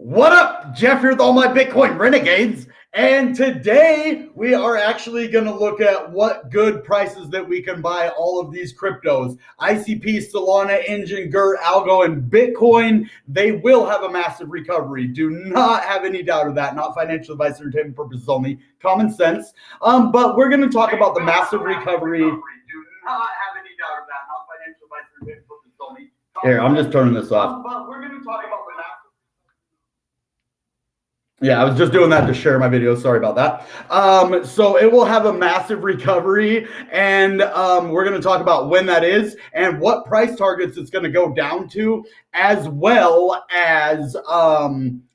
What up? Jeff here with all my Bitcoin renegades. And today we are actually going to look at what good prices that we can buy all of these cryptos. ICP, Solana, enjin, GRT, ALGO, and Bitcoin. They will have a massive recovery. Do not have any doubt of that. Not financial advice, entertainment purposes only. Common sense. But we're going to talk about the massive recovery. Do not have any doubt of that. Not financial advice, entertainment purposes only. Here, I'm just turning this off. But we're going to talk about the massive. Yeah, I was just doing that to share my video. Sorry about that. So it will have a massive recovery, and we're going to talk about when that is and what price targets it's going to go down to, as well as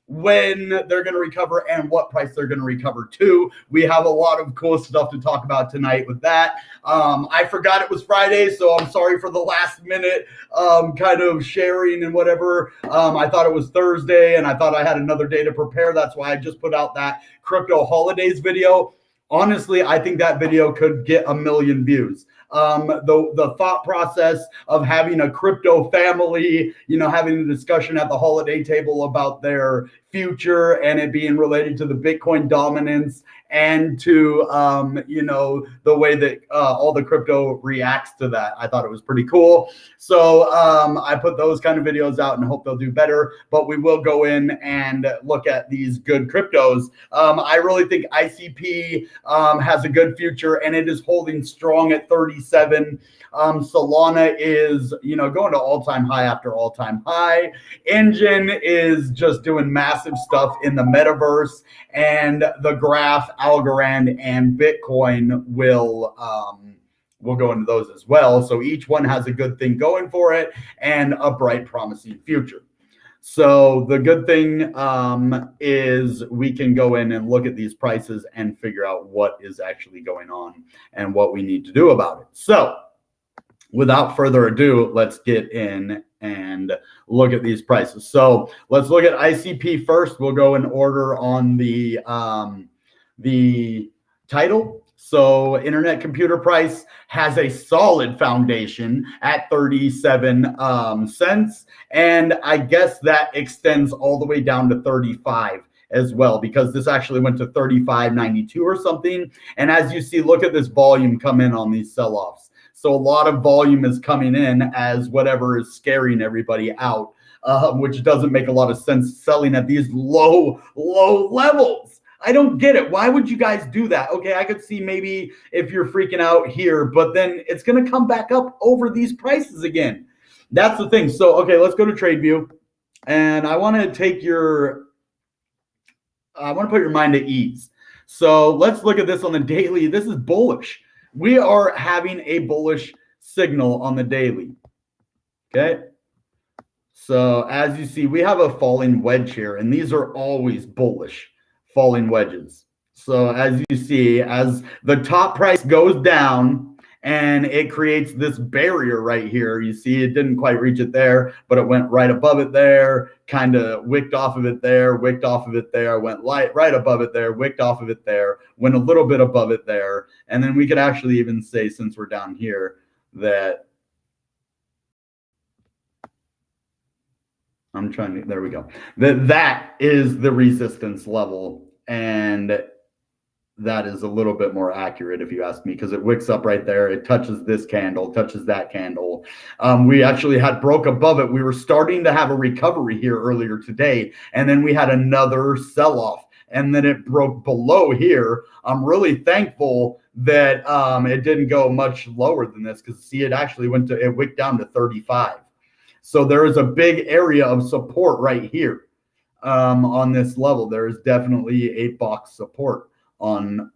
when they're going to recover and what price they're going to recover to. We have a lot of cool stuff to talk about tonight with that. I forgot it was Friday, so I'm sorry for the last minute kind of sharing and whatever. I thought it was Thursday, and I thought I had another day to prepare. That's why I just put out that crypto holidays video. Honestly, I think that video could get 1 million views. The thought process of having a crypto family, having a discussion at the holiday table about their future and it being related to the Bitcoin dominance and to, the way that all the crypto reacts to that. I thought it was pretty cool. So I put those kind of videos out and hope they'll do better, but we will go in and look at these good cryptos. I really think ICP has a good future and it is holding strong at 37. Solana is, going to all-time high after all-time high. Enjin is just doing massive stuff in the metaverse, and the graph, algorand, and Bitcoin will go into those as well. So each one has a good thing going for it and a bright, promising future. So the good thing is we can go in and look at these prices and figure out what is actually going on and what we need to do about it. So without further ado, let's get in and look at these prices. So let's look at ICP first. We'll go in order on the title. So internet computer price has a solid foundation at 37 cents. And I guess that extends all the way down to 35 as well, because this actually went to 35.92 or something. And as you see, look at this volume come in on these sell-offs. So a lot of volume is coming in as whatever is scaring everybody out, which doesn't make a lot of sense selling at these low levels. I don't get it. Why would you guys do that? Okay, I could see maybe if you're freaking out here, but then it's going to come back up over these prices again. That's the thing. So, okay, let's go to TradeView. And I want to put your mind at ease. So let's look at this on the daily. This is bullish. We are having a bullish signal on the daily. Okay. So as you see, we have a falling wedge here, and these are always bullish falling wedges. So as you see, as the top price goes down and it creates this barrier right here, you see it didn't quite reach it there, but it went right above it there, kind of wicked off of it there, wicked off of it there, went right above it there, wicked off of it there, went a little bit above it there. And then we could actually even say, since we're down here, that there we go. That is the resistance level. And that is a little bit more accurate if you ask me, because it wicks up right there. It touches this candle, touches that candle. We actually had broke above it. We were starting to have a recovery here earlier today, and then we had another sell-off, and then it broke below here. I'm really thankful that it didn't go much lower than this, because see, it actually it wicked down to 35. So there is a big area of support right here on this level. There is definitely a box support on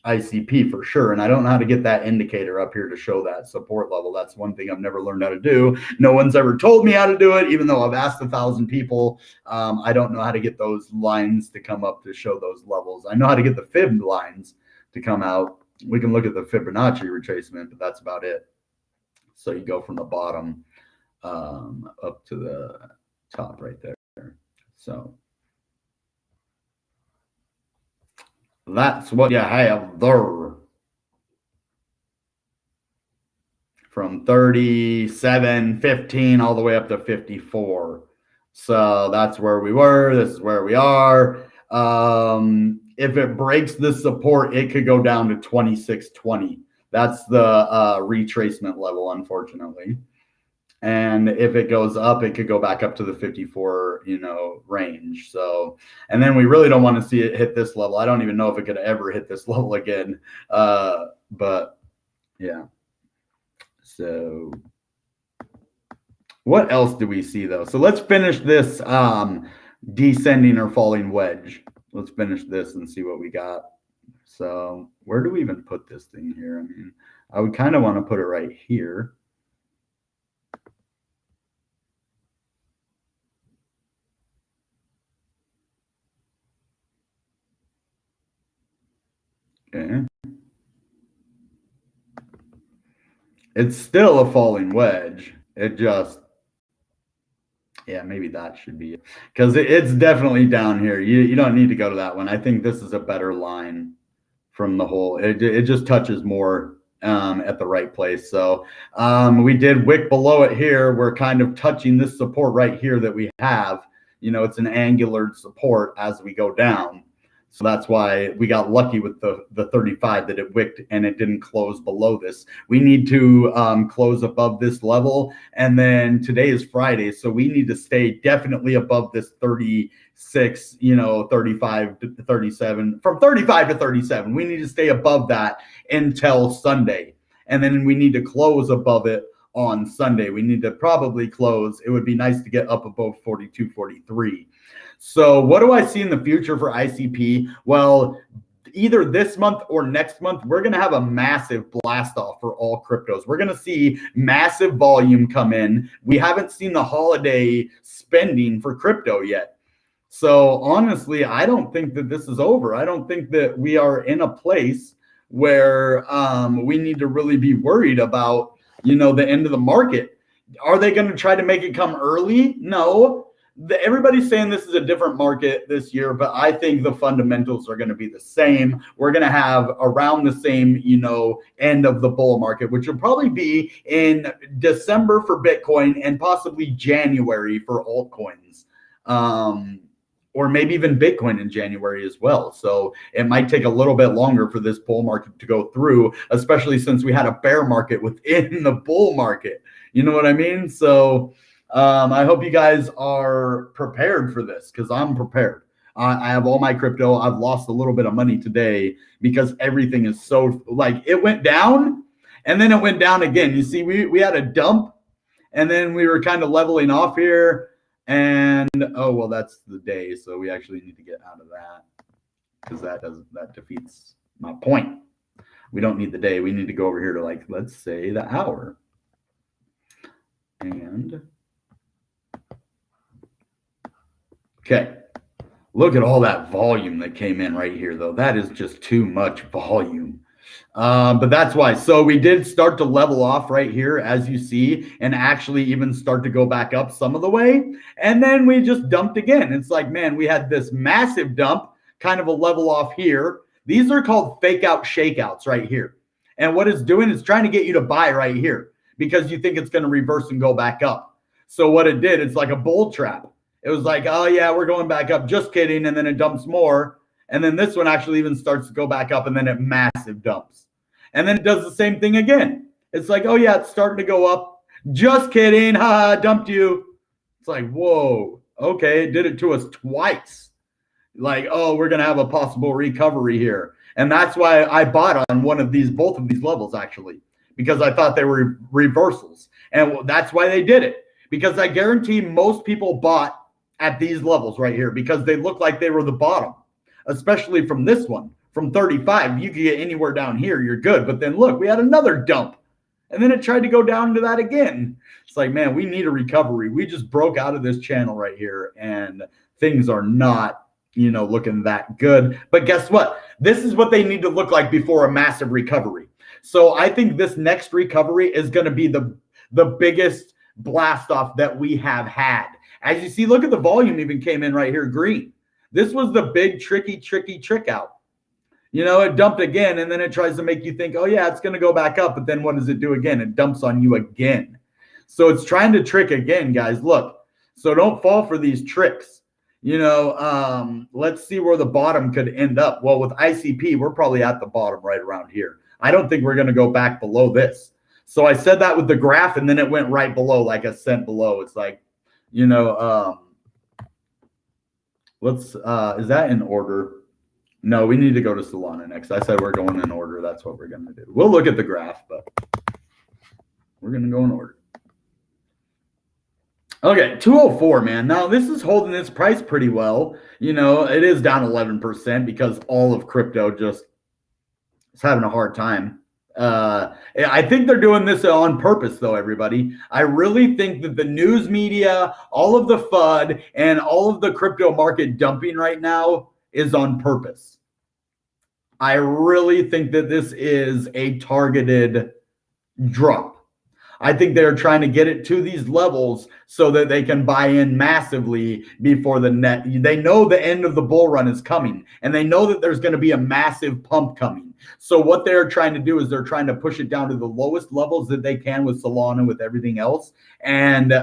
ICP for sure. And I don't know how to get that indicator up here to show that support level. That's one thing I've never learned how to do. No one's ever told me how to do it, even though I've asked 1,000 people. I don't know how to get those lines to come up to show those levels. I know how to get the fib lines to come out. We can look at the Fibonacci retracement, but that's about it. So you go from the bottom up to the top right there. So that's what you have there. From 37.15 all the way up to 54. So that's where we were. This is where we are. If it breaks this support, it could go down to 2620. That's the retracement level, unfortunately. And if it goes up, it could go back up to the 54, range. So, and then we really don't want to see it hit this level. I don't even know if it could ever hit this level again. But yeah. So what else do we see though? So let's finish this descending or falling wedge. Let's finish this and see what we got. So where do we even put this thing here? I mean, I would kind of want to put it right here. Okay. It's still a falling wedge. It just, yeah, maybe that should be it. Because it's definitely down here. You don't need to go to that one. I think this is a better line from the whole. It just touches more at the right place. So we did wick below it here. We're kind of touching this support right here that we have. It's an angular support as we go down. So that's why we got lucky with the 35 that it wicked and it didn't close below this. We need to close above this level. And then today is Friday. So we need to stay definitely above this 36, 35 to 37, from 35 to 37. We need to stay above that until Sunday. And then we need to close above it on Sunday. We need to probably close. It would be nice to get up above 42, 43. So what do I see in the future for ICP? Well, either this month or next month, we're going to have a massive blast off for all cryptos. We're going to see massive volume come in. We haven't seen the holiday spending for crypto yet. So honestly, I don't think that this is over. I don't think that we are in a place where we need to really be worried about, the end of the market. Are they going to try to make it come early? No. Everybody's saying this is a different market this year, but I think the fundamentals are going to be the same. We're going to have around the same, end of the bull market, which will probably be in December for Bitcoin and possibly January for altcoins. Or maybe even Bitcoin in January as well. So it might take a little bit longer for this bull market to go through, especially since we had a bear market within the bull market. You know what I mean? So I hope you guys are prepared for this because I'm prepared. I have all my crypto. I've lost a little bit of money today because everything is so it went down and then it went down again. You see, we had a dump and then we were kind of leveling off here. And oh, well, that's the day. So we actually need to get out of that because that defeats my point. We don't need the day. We need to go over here to let's say the hour. And okay, look at all that volume that came in right here, though. That is just too much volume. But that's why. So we did start to level off right here, as you see, and actually even start to go back up some of the way. And then we just dumped again. It's like, man, we had this massive dump, kind of a level off here. These are called fake out shakeouts right here. And what it's doing is trying to get you to buy right here because you think it's going to reverse and go back up. So what it did, it's like a bull trap. It was like, oh, yeah, we're going back up. Just kidding. And then it dumps more. And then this one actually even starts to go back up and then it massive dumps. And then it does the same thing again. It's like, oh, yeah, it's starting to go up. Just kidding. Ha, dumped you. It's like, whoa. Okay, it did it to us twice. Like, oh, we're going to have a possible recovery here. And that's why I bought on both of these levels, actually, because I thought they were reversals. And that's why they did it. Because I guarantee most people bought at these levels right here because they look like they were the bottom. Especially from this one, from 35, you could get anywhere down here, you're good. But then look, we had another dump and then it tried to go down to that again. It's like, man, we need a recovery. We just broke out of this channel right here and things are not, looking that good. But guess what? This is what they need to look like before a massive recovery. So I think this next recovery is going to be the biggest blast off that we have had. As you see, look at the volume even came in right here, green. This was the big tricky trick out. It dumped again, and then it tries to make you think, oh, yeah, it's going to go back up. But then what does it do again? It dumps on you again. So it's trying to trick again, guys. Look. So don't fall for these tricks. Let's see where the bottom could end up. Well, with ICP, we're probably at the bottom right around here. I don't think we're going to go back below this. So I said that with the graph, and then it went right below, like a cent below. It's like, is that in order? No, we need to go to Solana next. I said we're going in order. That's what we're going to do. We'll look at the graph, but we're going to go in order. Okay, 204, man. Now, this is holding its price pretty well. It is down 11% because all of crypto just is having a hard time. I think they're doing this on purpose, though, everybody. I really think that the news media, all of the FUD, and all of the crypto market dumping right now is on purpose. I really think that this is a targeted drop. I think they're trying to get it to these levels so that they can buy in massively before the net. They know the end of the bull run is coming, and they know that there's going to be a massive pump coming. So what they're trying to do is they're trying to push it down to the lowest levels that they can with Solana, with everything else, and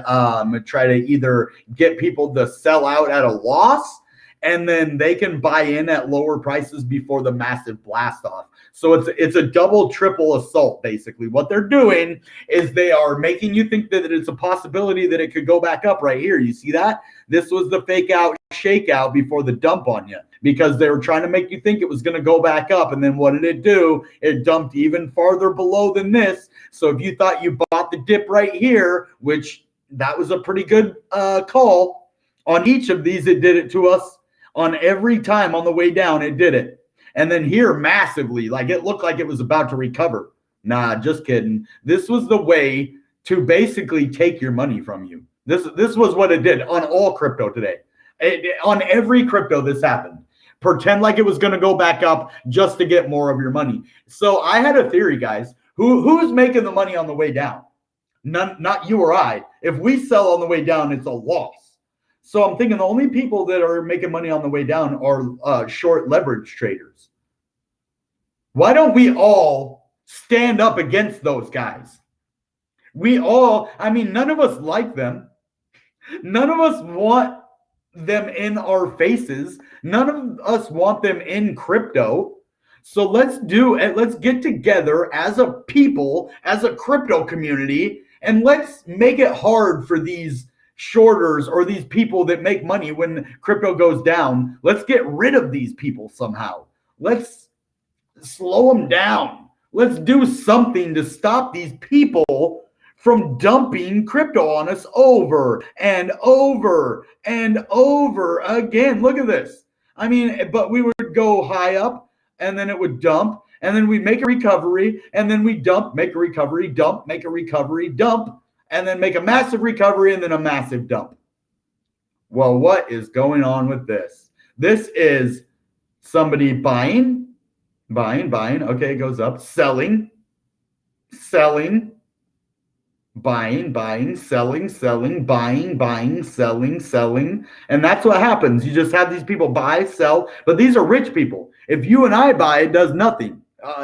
try to either get people to sell out at a loss, and then they can buy in at lower prices before the massive blast off. So it's a double, triple assault, basically. What they're doing is they are making you think that it's a possibility that it could go back up right here. You see that? This was the fake out, shake out before the dump on you, because they were trying to make you think it was going to go back up. And then what did it do? It dumped even farther below than this. So if you thought you bought the dip right here, which that was a pretty good call, on each of these, it did it to us. On every time on the way down, it did it. And then here massively, like it looked like it was about to recover. Nah, just kidding. This was the way to basically take your money from you. This was what it did on all crypto today. On every crypto, this happened. Pretend like it was going to go back up just to get more of your money. So I had a theory, guys. Who's making the money on the way down? None, not you or I. If we sell on the way down, it's a loss. So I'm thinking the only people that are making money on the way down are short leverage traders. Why don't we all stand up against those guys? None of us like them. None of us want them in our faces. None of us want them in crypto. So let's get together as a people, as a crypto community, and let's make it hard for these shorters or these people that make money when crypto goes down. Let's get rid of these people somehow. Let's slow them down. Let's do something to stop these people from dumping crypto on us over and over and over again. Look at this. But we would go high up, and then it would dump, and then we'd make a recovery, and then we dump, make a recovery, dump, make a recovery, dump, and then make a massive recovery and then a massive dump. Well, what is going on with this? This is somebody buying. Okay, it goes up. Selling, buying, selling, buying, selling. And that's what happens. You just have these people buy, sell, but these are rich people. If you and I buy, it does nothing.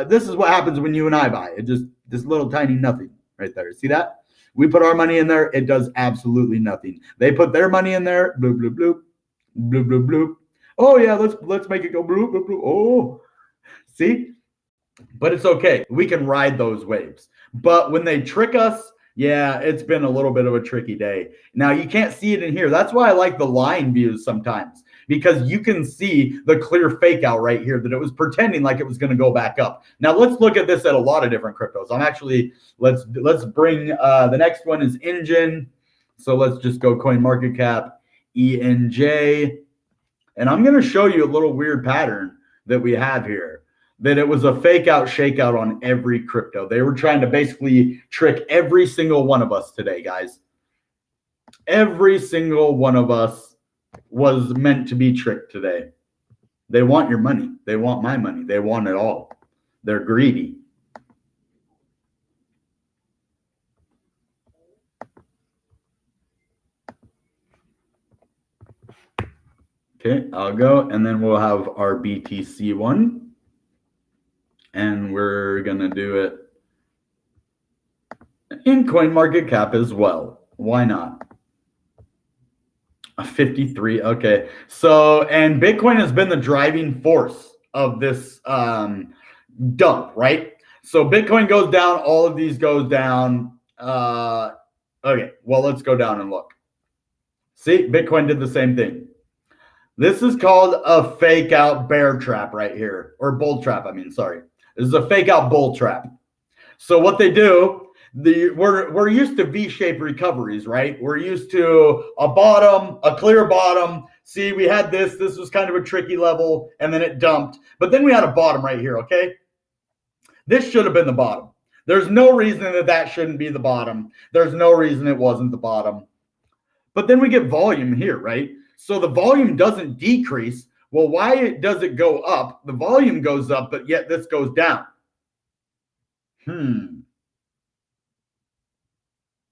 This is what happens when you and I buy. It just, this little tiny nothing right there. See that? We put our money in there, it does absolutely nothing. They put their money in there, bloop, bloop, bloop, bloop, bloop, bloop. Oh yeah, let's make it go bloop, bloop, bloop. Oh, see? But it's okay. We can ride those waves. But when they trick us, yeah, it's been a little bit of a tricky day. Now, you can't see it in here. That's why I like the line views sometimes, because you can see the clear fake out right here that it was pretending like it was going to go back up. Now, let's look at this at a lot of different cryptos. Let's bring the next one is Enjin. So let's just go coin market cap, ENJ. And I'm going to show you a little weird pattern that we have here, that it was a fake out, shakeout on every crypto. They were trying to basically trick every single one of us today, guys. Every single one of us was meant to be tricked today. They want your money. They want my money. They want it all. They're greedy. Okay, I'll go, and then we'll have our BTC one. And we're going to do it in coin market cap as well. Why not? 53. Okay. So, and Bitcoin has been the driving force of this dump, right? So Bitcoin goes down, all of these goes down. Okay, well, let's go down and look. See, Bitcoin did the same thing. This is called a fake out bear trap right here, or bull trap. I mean, sorry. This is a fake out bull trap. So what they do, we're used to V-shaped recoveries, right? We're used to a bottom, a clear bottom. See, we had this was kind of a tricky level, and then it dumped. But then we had a bottom right here, okay? This should have been the bottom. There's no reason that shouldn't be the bottom. There's no reason it wasn't the bottom. But then we get volume here, right? So the volume doesn't decrease. Well, why does it go up? The volume goes up, but yet this goes down.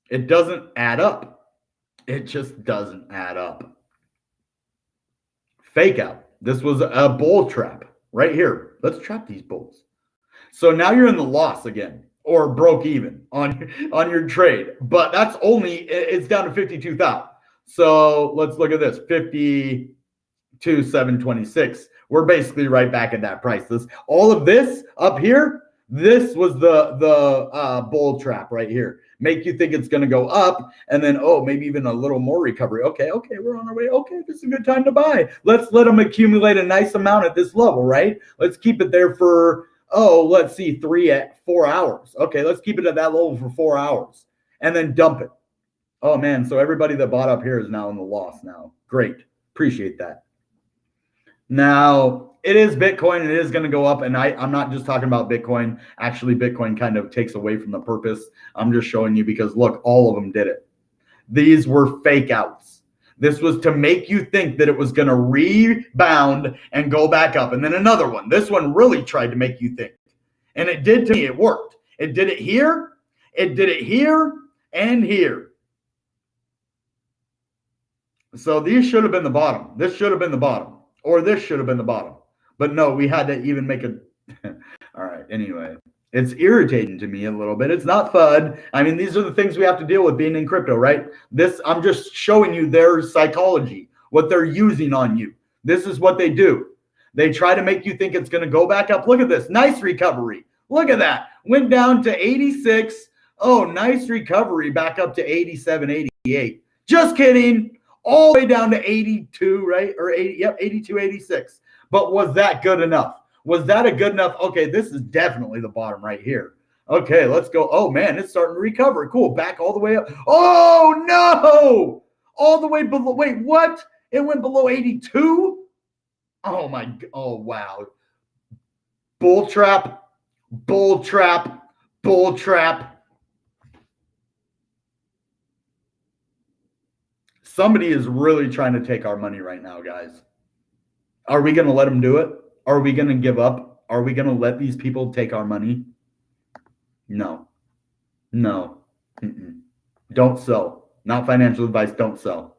It doesn't add up. It just doesn't add up. Fake out. This was a bull trap right here. Let's trap these bulls. So now you're in the loss again, or broke even on your trade. But that's only, it's down to 52,000. So let's look at this, 52,726. We're basically right back at that price. All of this up here, this was the bull trap right here. Make you think it's going to go up, and then, oh, maybe even a little more recovery. Okay, we're on our way. Okay, this is a good time to buy. Let's let them accumulate a nice amount at this level, right? Let's keep it there for, let's see, 4 hours. Okay, let's keep it at that level for 4 hours, and then dump it. Oh, man, so everybody that bought up here is now in the loss now. Great. Appreciate that. Now, it is Bitcoin. It is going to go up, and I'm not just talking about Bitcoin. Actually, Bitcoin kind of takes away from the purpose. I'm just showing you because, look, all of them did it. These were fake outs. This was to make you think that it was going to rebound and go back up. And then another one. This one really tried to make you think. And it did to me. It worked. It did it here. It did it here and here. So these should have been the bottom. This should have been the bottom. Or this should have been the bottom. But no, we had to even make a... All right, anyway. It's irritating to me a little bit. It's not fun. I mean, these are the things we have to deal with being in crypto, right? I'm just showing you their psychology, what they're using on you. This is what they do. They try to make you think it's going to go back up. Look at this. Nice recovery. Look at that. Went down to 86. Oh, nice recovery. Back up to 87, 88. Just kidding. All the way down to 82, right? Or 80, yep, 82, 86. But was that good enough? Was that a good enough? Okay, this is definitely the bottom right here. Okay, let's go. Oh, man, it's starting to recover. Cool. Back all the way up. Oh, no. All the way below. Wait, what? It went below 82? Oh, my. Oh, wow. Bull trap. Bull trap. Bull trap. Somebody is really trying to take our money right now, guys. Are we going to let them do it? Are we going to give up? Are we going to let these people take our money? No. No. Don't sell. Not financial advice. Don't sell.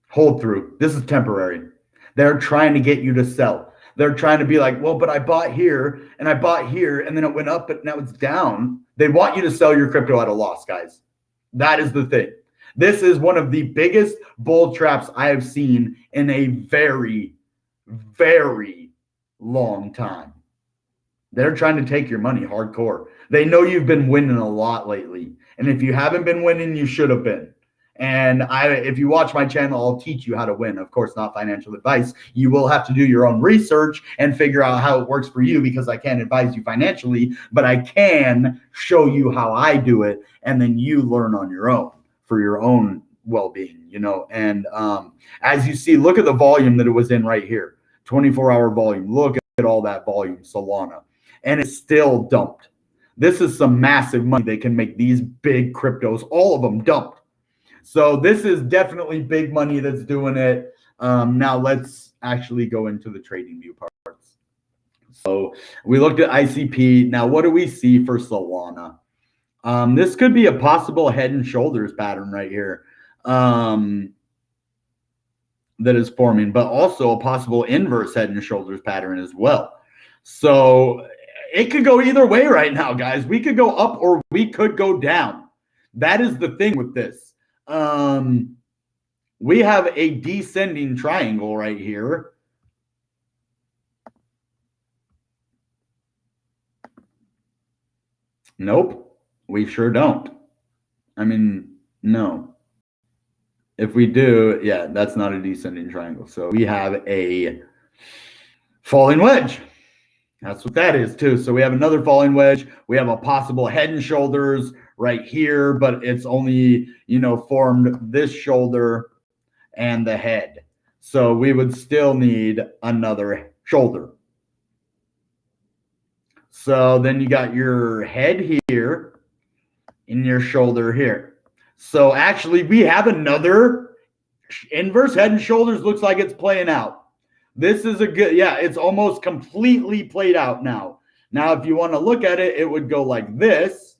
Hold through. This is temporary. They're trying to get you to sell. They're trying to be like, well, but I bought here and I bought here and then it went up, but now it's down. They want you to sell your crypto at a loss, guys. That is the thing. This is one of the biggest bull traps I have seen in a very, very long time. They're trying to take your money hardcore. They know you've been winning a lot lately. And if you haven't been winning, you should have been. And if you watch my channel, I'll teach you how to win. Of course, not financial advice. You will have to do your own research and figure out how it works for you because I can't advise you financially, but I can show you how I do it. And then you learn on your own for your own well-being, you know. And as you see, look at the volume that it was in right here. 24-hour volume. Look at all that volume, Solana. And it's still dumped. This is some massive money they can make these big cryptos, all of them dumped. So this is definitely big money that's doing it. Now let's actually go into the trading view parts. So we looked at ICP. Now what do we see for Solana? This could be a possible head and shoulders pattern right here that is forming, but also a possible inverse head and shoulders pattern as well. So it could go either way right now, guys. We could go up or we could go down. That is the thing with this. we have a descending triangle right here. Nope, we sure don't. I mean, no. If we do, yeah, that's not a descending triangle. So we have a falling wedge. That's what that is too. So we have another falling wedge. We have a possible head and shoulders right here, but it's only, formed this shoulder and the head. So we would still need another shoulder. So then you got your head here and your shoulder here. So actually we have another inverse head and shoulders. Looks like it's playing out. This is a good, yeah, it's almost completely played out now. Now, if you want to look at it, it would go like this.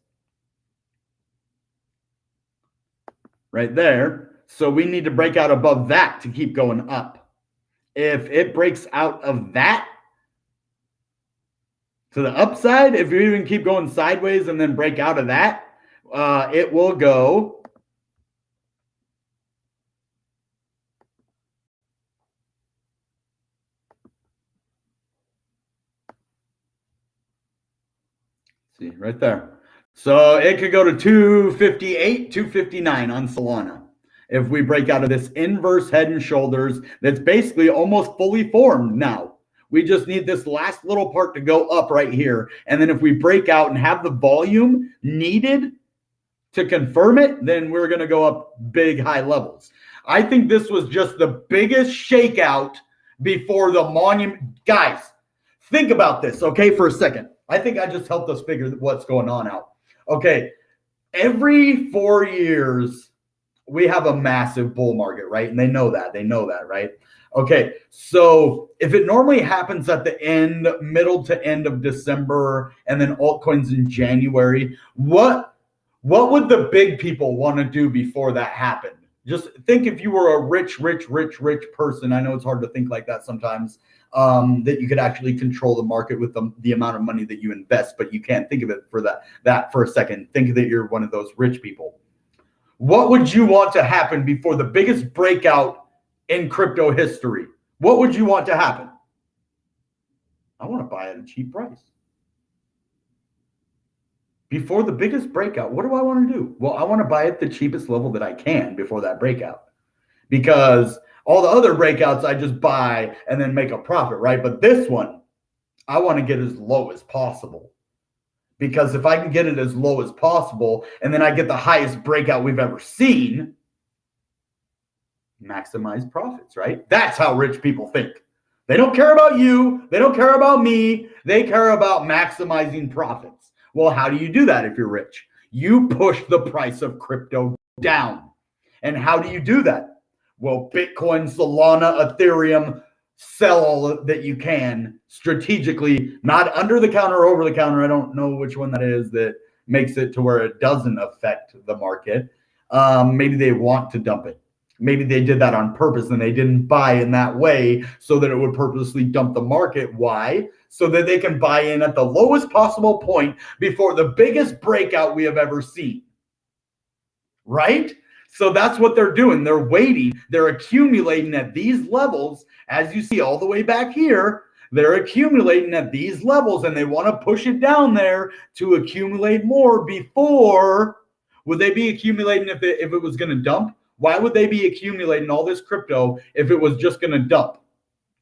Right there. So we need to break out above that to keep going up. If it breaks out of that to the upside, if you even keep going sideways and then break out of that, it will go see right there. So it could go to 258, 259 on Solana. If we break out of this inverse head and shoulders, that's basically almost fully formed now. We just need this last little part to go up right here. And then if we break out and have the volume needed to confirm it, then we're going to go up big high levels. I think this was just the biggest shakeout before the monument. Guys, think about this, okay, for a second. I think I just helped us figure what's going on out. Okay, every 4 years, we have a massive bull market, right? And they know that, right? Okay, so if it normally happens at the middle to end of December, and then altcoins in January, what would the big people want to do before that happened? Just think if you were a rich person. I know it's hard to think like that sometimes, that you could actually control the market with the amount of money that you invest, but you can't think of it for that for a second. Think that you're one of those rich people. What would you want to happen before the biggest breakout in crypto history? What would you want to happen? I want to buy at a cheap price. Before the biggest breakout, what do I want to do? Well, I want to buy at the cheapest level that I can before that breakout, because all the other breakouts I just buy and then make a profit, right? But this one, I want to get as low as possible, because if I can get it as low as possible and then I get the highest breakout we've ever seen, maximize profits, right? That's how rich people think. They don't care about you. They don't care about me. They care about maximizing profits. Well, how do you do that if you're rich? You push the price of crypto down. And how do you do that? Well, Bitcoin, Solana, Ethereum, sell all that you can strategically, not under the counter or over the counter. I don't know which one that is that makes it to where it doesn't affect the market. Maybe they want to dump it. Maybe they did that on purpose and they didn't buy in that way so that it would purposely dump the market. Why? So that they can buy in at the lowest possible point before the biggest breakout we have ever seen. Right? So that's what they're doing. They're waiting. They're accumulating at these levels. As you see all the way back here, they're accumulating at these levels, and they want to push it down there to accumulate more before. Would they be accumulating if it was going to dump? Why would they be accumulating all this crypto if it was just going to dump?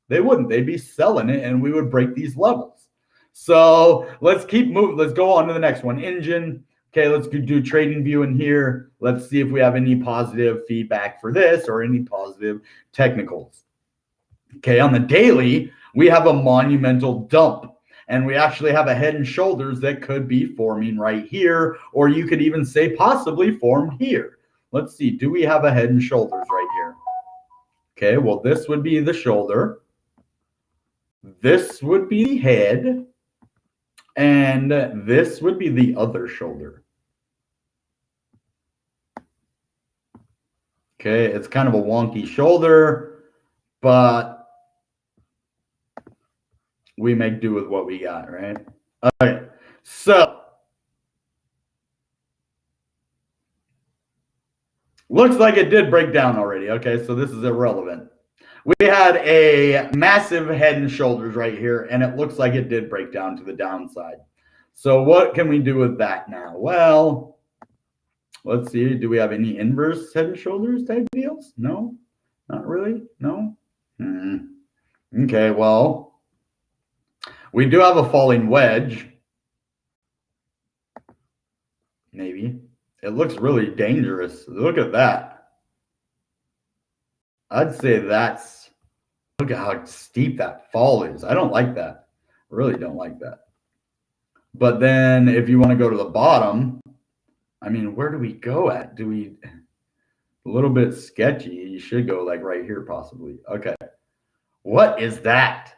They wouldn't. They'd be selling it, and we would break these levels. So let's keep moving. Let's go on to the next one. Enjin. Okay, let's do trading view in here. Let's see if we have any positive feedback for this or any positive technicals. Okay, on the daily, we have a monumental dump. And we actually have a head and shoulders that could be forming right here, or you could even say possibly formed here. Let's see, do we have a head and shoulders right here? Okay, well, this would be the shoulder. This would be the head. And this would be the other shoulder. Okay, it's kind of a wonky shoulder, but we make do with what we got, right? Okay, so Looks like it did break down already. Okay, so this is irrelevant. We had a massive head and shoulders right here, and it looks like it did break down to the downside. So what can we do with that now? Well, let's see. Do we have any inverse head and shoulders type deals? No, not really. No. Okay, well, we do have a falling wedge. Maybe. It looks really dangerous. Look at that. I'd say that's, look at how steep that fall is. I don't like that. Really don't like that. But then if you want to go to the bottom, I mean, where do we go at? Do we, a little bit sketchy. You should go like right here possibly. Okay. What is that?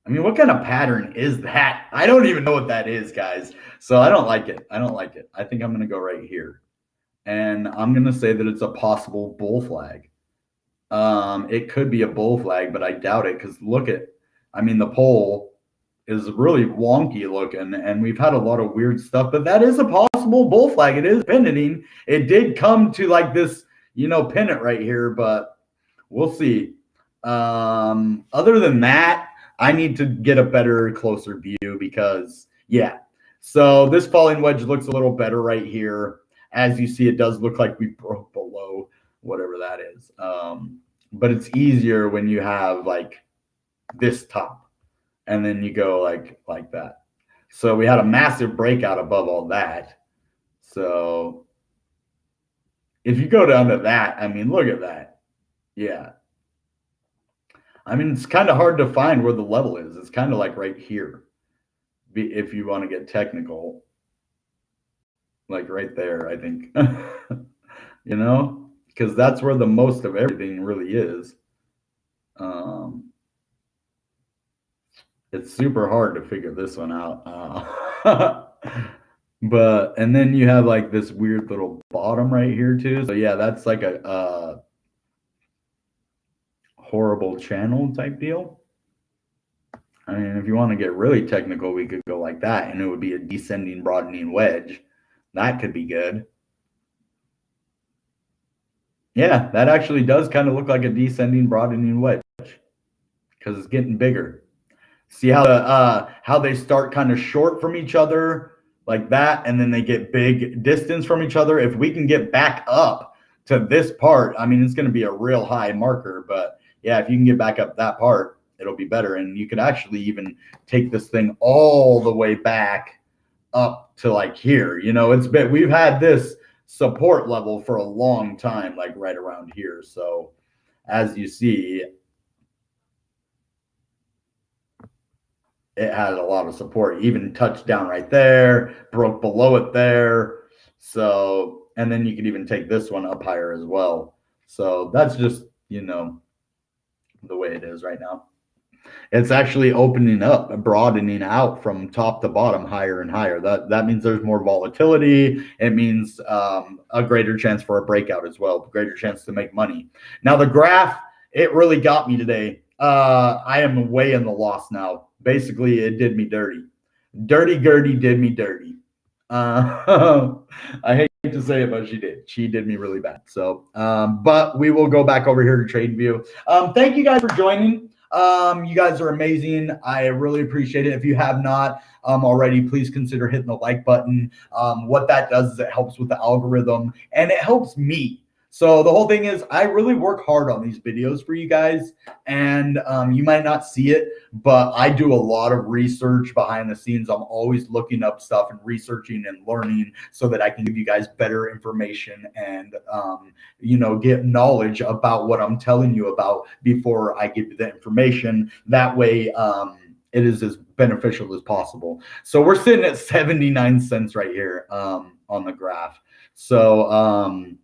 I mean, what kind of pattern is that? I don't even know what that is, guys. So I don't like it. I don't like it. I think I'm going to go right here. And I'm going to say that it's a possible bull flag. It could be a bull flag, but I doubt it because look at, I mean, the pole is really wonky looking and we've had a lot of weird stuff, but that is a possible bull flag. It is pinning. It did come to like this, you know, pennant right here, but we'll see. Other than that, I need to get a better, closer view because, yeah. So this falling wedge looks a little better right here. As you see, it does look like we broke below whatever that is. But it's easier when you have like this top and then you go like that. So we had a massive breakout above all that. So if you go down to that, I mean, look at that. Yeah. I mean, it's kind of hard to find where the level is. It's kind of like right here. If you want to get technical, like right there, I think, you know, because that's where the most of everything really is. It's super hard to figure this one out. But, and then you have like this weird little bottom right here too. So yeah, that's like a horrible channel type deal. I mean, if you want to get really technical, we could go like that and it would be a descending broadening wedge. That could be good. Yeah, that actually does kind of look like a descending broadening wedge because it's getting bigger. See how they start kind of short from each other like that, and then they get big distance from each other. If we can get back up to this part, I mean, it's going to be a real high marker, but yeah, if you can get back up that part, it'll be better. And you could actually even take this thing all the way back up to like here. You know, it's been, we've had this support level for a long time, like right around here. So as you see, it had a lot of support, even touched down right there, broke below it there. So, and then you could even take this one up higher as well. So that's just, you know, the way it is right now. It's actually opening up, broadening out from top to bottom, higher and higher. That means there's more volatility. It means a greater chance for a breakout as well, greater chance to make money. Now the graph, it really got me today. I am way in the loss now. Basically, it did me dirty. Dirty Gertie did me dirty. I hate to say it, but she did. She did me really bad. So, but we will go back over here to TradeView. Thank you guys for joining. You guys are amazing. I really appreciate it. If you have not already, please consider hitting the like button. What that does is it helps with the algorithm and it helps me. So the whole thing is I really work hard on these videos for you guys, and you might not see it, but I do a lot of research behind the scenes. I'm always looking up stuff and researching and learning so that I can give you guys better information and, you know, get knowledge about what I'm telling you about before I give you the information. That way, it is as beneficial as possible. So we're sitting at 79 cents right here on the graph. So,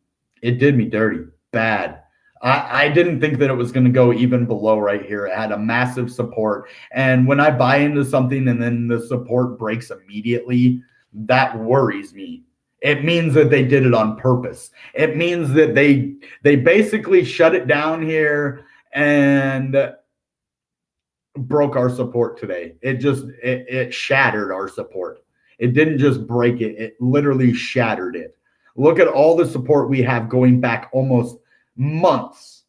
it did me dirty, bad. I didn't think that it was going to go even below right here. It had a massive support. And when I buy into something and then the support breaks immediately, that worries me. It means that they did it on purpose. It means that they basically shut it down here and broke our support today. It shattered our support. It didn't just break it. It literally shattered it. Look at all the support we have going back almost months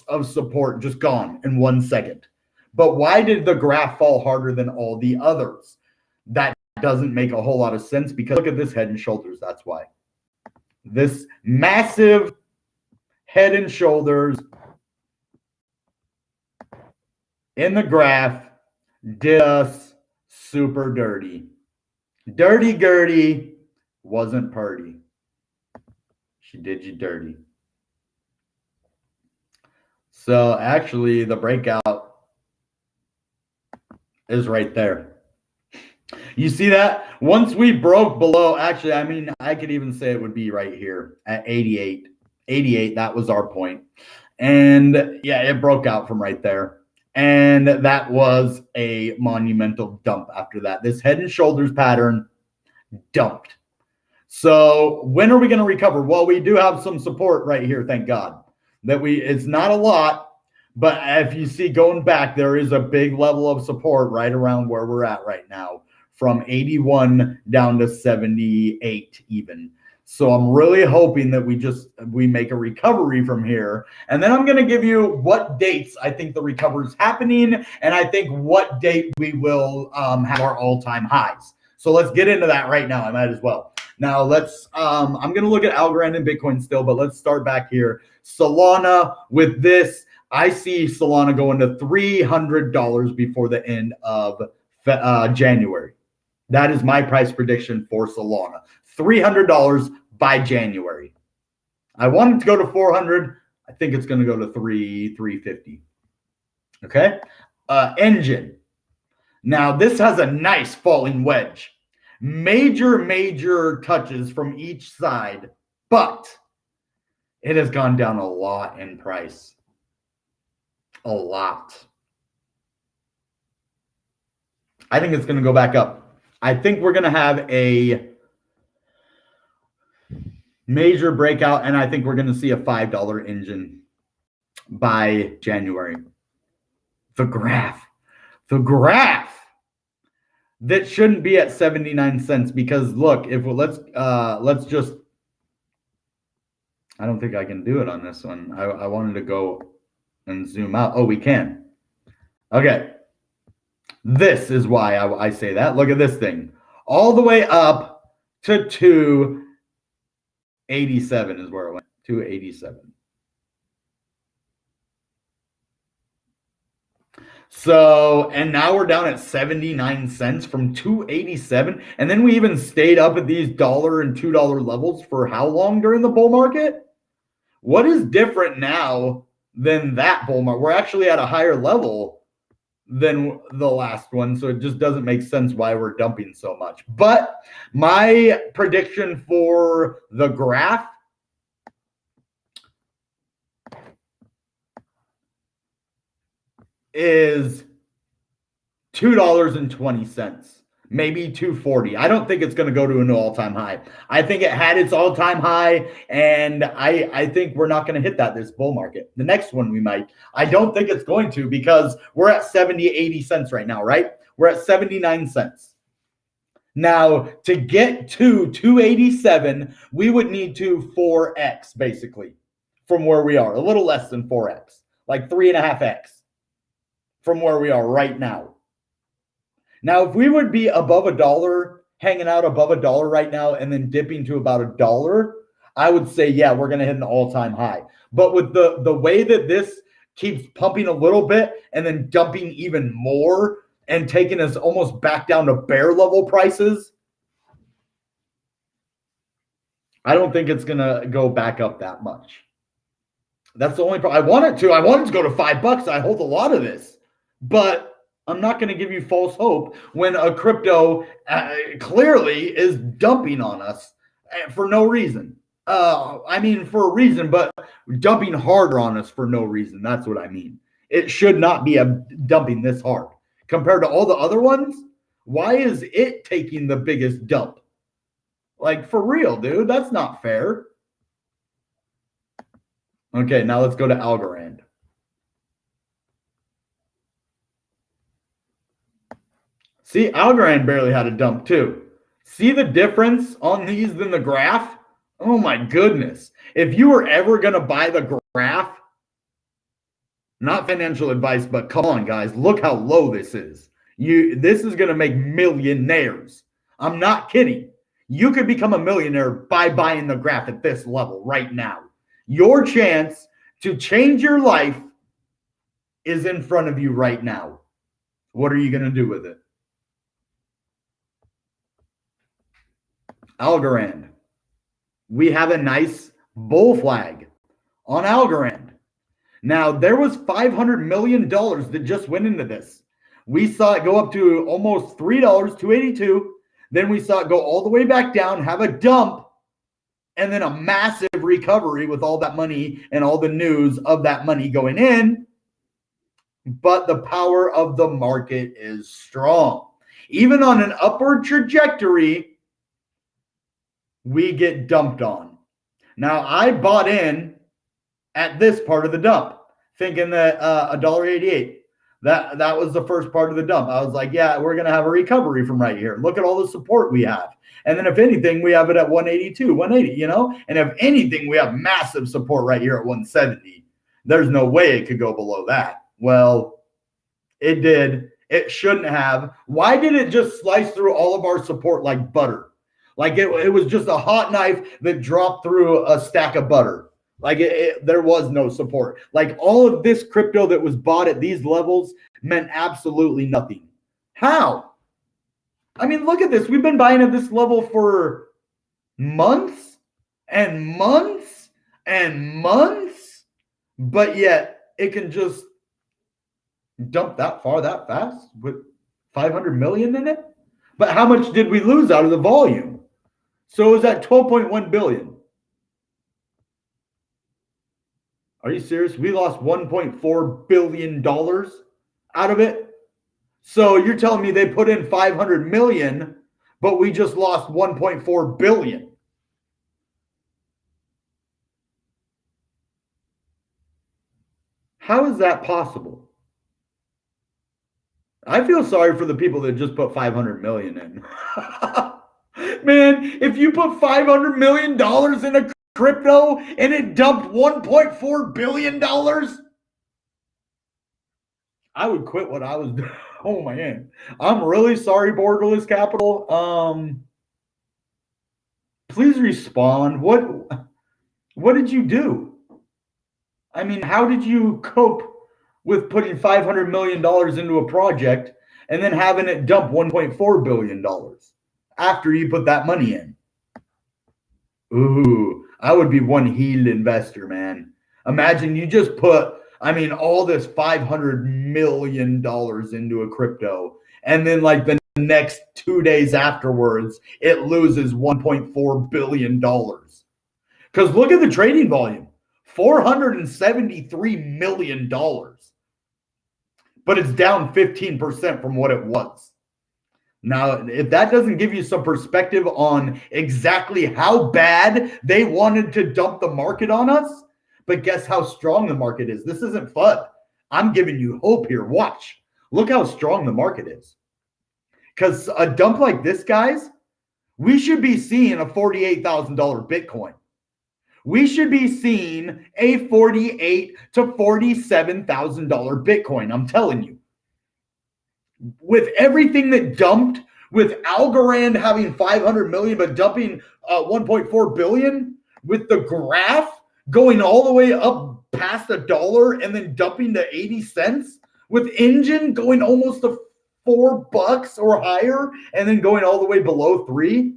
of support just gone in 1 second. But why did the graph fall harder than all the others? That doesn't make a whole lot of sense, because look at this head and shoulders. That's why. This massive head and shoulders in the graph did us super dirty. Dirty Gertie wasn't purty. She did you dirty. So actually the breakout is right there. You see that? Once we broke below, actually, I mean, I could even say it would be right here at 88. 88, that was our point. And yeah, it broke out from right there. And that was a monumental dump after that. This head and shoulders pattern dumped. So when are we going to recover? Well, we do have some support right here, thank God. It's not a lot, but if you see going back, there is a big level of support right around where we're at right now, from 81 down to 78 even. So I'm really hoping that we make a recovery from here. And then I'm going to give you what dates I think the recovery is happening, and I think what date we will have our all-time highs. So let's get into that right now. I might as well. Now let's, I'm going to look at Algorand and Bitcoin still, but let's start back here. Solana, with this, I see Solana going to $300 before the end of January. That is my price prediction for Solana. $300 by January. I want it to go to 400. I think it's going to go to 350. Okay. Enjin. Now this has a nice falling wedge. Major touches from each side, but it has gone down a lot in price. A lot. I think it's going to go back up. I think we're going to have a major breakout, and I think we're going to see a $5 engine by January. The graph that shouldn't be at 79 cents, because look, if let's just, I don't think I can do it on this one. I wanted to go and zoom out. Oh, we can. Okay. This is why I say that. Look at this thing. All the way up to 287 is where it went. 287. So, and now we're down at 79 cents from 287. And then we even stayed up at these $1 and $2 levels for how long during the bull market? What is different now than that bull market? We're actually at a higher level than the last one. So it just doesn't make sense why we're dumping so much. But my prediction for the graph is $2.20, maybe $2.40. I don't think it's going to go to an all-time high. I think it had its all-time high, and I think we're not going to hit that this bull market. The next one we might. I don't think it's going to, because we're at 70, 80 cents right now, right? We're at 79 cents. Now, to get to 287, we would need to 4x, basically, from where we are. A little less than 4x, like 3.5x. From where we are right now. Now, if we would be above $1, hanging out above $1 right now, and then dipping to about $1, I would say, yeah, we're going to hit an all-time high. But with the way that this keeps pumping a little bit and then dumping even more and taking us almost back down to bear level prices, I don't think it's going to go back up that much. That's the only problem. I want it to go to $5. I hold a lot of this. But I'm not going to give you false hope when a crypto clearly is dumping on us for no reason. I mean, for a reason, but dumping harder on us for no reason. That's what I mean. It should not be dumping this hard. Compared to all the other ones, why is it taking the biggest dump? Like, for real, dude. That's not fair. Okay, now let's go to Algorand. See, Algorand barely had a dump too. See the difference on these than the graph? Oh my goodness. If you were ever going to buy the graph, not financial advice, but come on, guys, look how low this is. This is going to make millionaires. I'm not kidding. You could become a millionaire by buying the graph at this level right now. Your chance to change your life is in front of you right now. What are you going to do with it? Algorand. We have a nice bull flag on algorand. Now, there was $500 million that just went into this. We saw it go up to almost $3, $2.82. Then we saw it go all the way back down, have a dump, and then a massive recovery with all that money and all the news of that money going in. But the power of the market is strong. Even on an upward trajectory, we get dumped on. Now, I bought in at this part of the dump, thinking that $1.88, that was the first part of the dump. I was like, yeah, we're going to have a recovery from right here. Look at all the support we have. And then if anything, we have it at 182, 180, you know? And if anything, we have massive support right here at 170. There's no way it could go below that. Well, it did. It shouldn't have. Why did it just slice through all of our support like butter? Like it was just a hot knife that dropped through a stack of butter. Like there was no support. Like all of this crypto that was bought at these levels meant absolutely nothing. How? I mean, look at this. We've been buying at this level for months and months and months, but yet it can just dump that far that fast with 500 million in it. But how much did we lose out of the volume? So it was at 12.1 billion. Are you serious? We lost $1.4 billion out of it. So you're telling me they put in 500 million, but we just lost 1.4 billion. How is that possible? I feel sorry for the people that just put 500 million in. Man, if you put $500 million in a crypto and it dumped $1.4 billion, I would quit what I was doing. Oh man, I'm really sorry, Borderless Capital. Please respond. What did you do? I mean, how did you cope with putting $500 million into a project and then having it dump $1.4 billion after you put that money in? Ooh, I would be one heated investor, man. Imagine you just put, all this $500 million into a crypto, and then like the next 2 days afterwards, it loses $1.4 billion. Because look at the trading volume, $473 million. But it's down 15% from what it was. Now, if that doesn't give you some perspective on exactly how bad they wanted to dump the market on us, but guess how strong the market is. This isn't FUD. I'm giving you hope here. Watch. Look how strong the market is. Because a dump like this, guys, we should be seeing a $48,000 Bitcoin. We should be seeing a $48,000 to $47,000 Bitcoin. I'm telling you. With everything that dumped, with Algorand having 500 million but dumping 1.4 billion, with the graph going all the way up past $1 and then dumping to 80 cents, with Enjin going almost to $4 or higher and then going all the way below 3,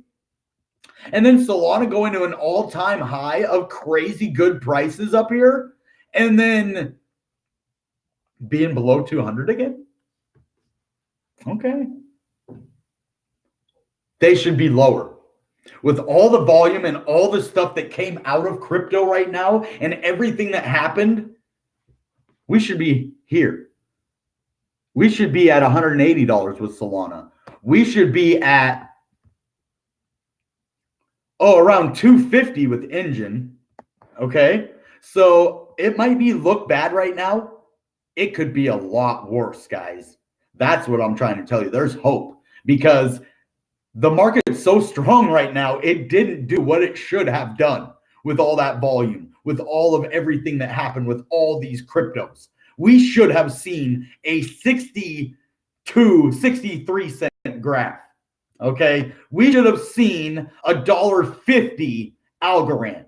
and then Solana going to an all-time high of crazy good prices up here, and then being below 200 again. Okay. They should be lower. With all the volume and all the stuff that came out of crypto right now and everything that happened, we should be here. We should be at $180 with Solana. We should be at around 250 with Enjin. Okay. So it might look bad right now. It could be a lot worse, guys. That's what I'm trying to tell you. There's hope because the market it's so strong right now, it didn't do what it should have done with all that volume, with all of everything that happened with all these cryptos. We should have seen a 63-cent graph. Okay, we should have seen $1.50 algorand.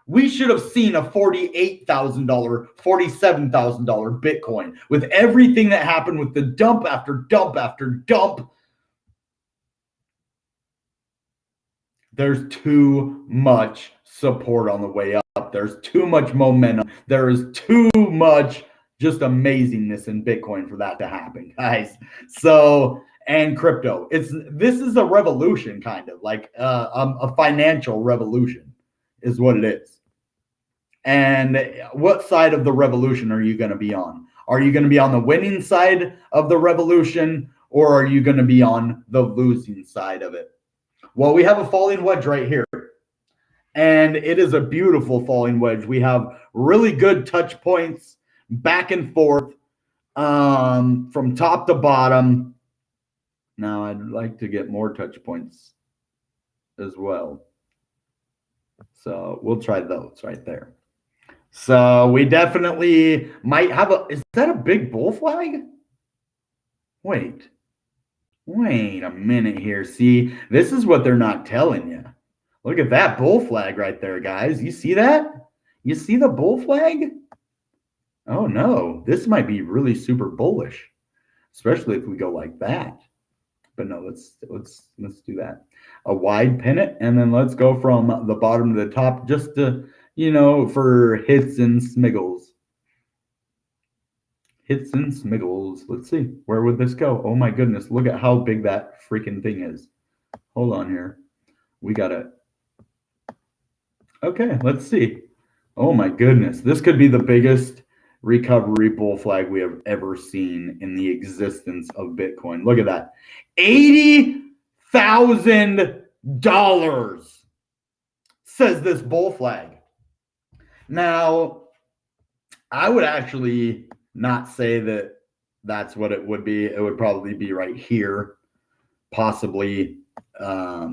We should have seen a $48,000, $47,000 Bitcoin with everything that happened with the dump after dump after dump. There's too much support on the way up. There's too much momentum. There is too much just amazingness in Bitcoin for that to happen, guys. So, and crypto, this is a revolution, kind of like a financial revolution is what it is. And what side of the revolution are you going to be on? Are you going to be on the winning side of the revolution, or are you going to be on the losing side of it? Well, we have a falling wedge right here, and it is a beautiful falling wedge. We have really good touch points back and forth from top to bottom. Now, I'd like to get more touch points as well. So we'll try those right there. So we definitely might have is that a big bull flag? Wait a minute here. See, this is what they're not telling you. Look at that bull flag right there, guys. You see that? You see the bull flag? Oh no, this might be really super bullish, especially if we go like that. But no, let's do that. A wide pennant, and then let's go from the bottom to the top, just to, you know, for hits and smiggles. Hits and smiggles. Let's see, where would this go? Oh my goodness, look at how big that freaking thing is. Hold on here. We got it. Okay, let's see. Oh my goodness, this could be the biggest recovery bull flag we have ever seen in the existence of Bitcoin. Look at that. $80,000 says this bull flag. Now, I would actually not say that that's what it would be. It would probably be right here, possibly. But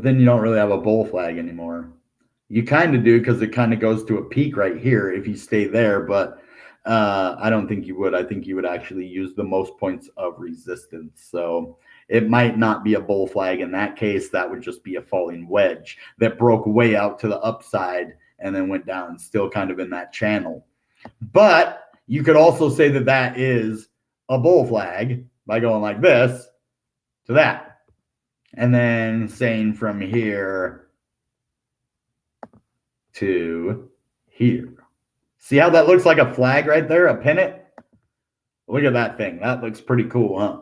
then you don't really have a bull flag anymore. You kind of do, because it kind of goes to a peak right here if you stay there, but I don't think you would. I think you would actually use the most points of resistance. So it might not be a bull flag in that case. That would just be a falling wedge that broke way out to the upside and then went down, still kind of in that channel. But you could also say that that is a bull flag by going like this to that, and then saying from here to here. See how that looks like a flag right there, a pennant? Look at that thing. That looks pretty cool, huh?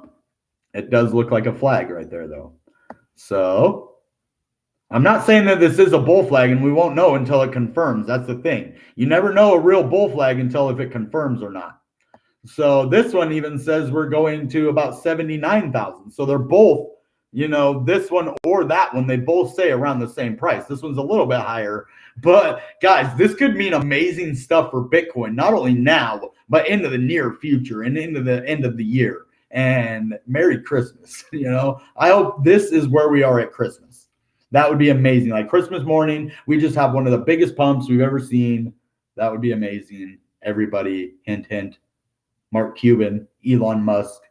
It does look like a flag right there, though. So I'm not saying that this is a bull flag, and we won't know until it confirms. That's the thing. You never know a real bull flag until if it confirms or not. So this one even says we're going to about 79,000. So they're both, you know, this one or that one, they both say around the same price. This one's a little bit higher. But guys, this could mean amazing stuff for Bitcoin, not only now, but into the near future and into the end of the year. And Merry Christmas. You know, I hope this is where we are at Christmas. That would be amazing. Like Christmas morning, we just have one of the biggest pumps we've ever seen. That would be amazing. Everybody, hint, hint. Mark Cuban, Elon Musk,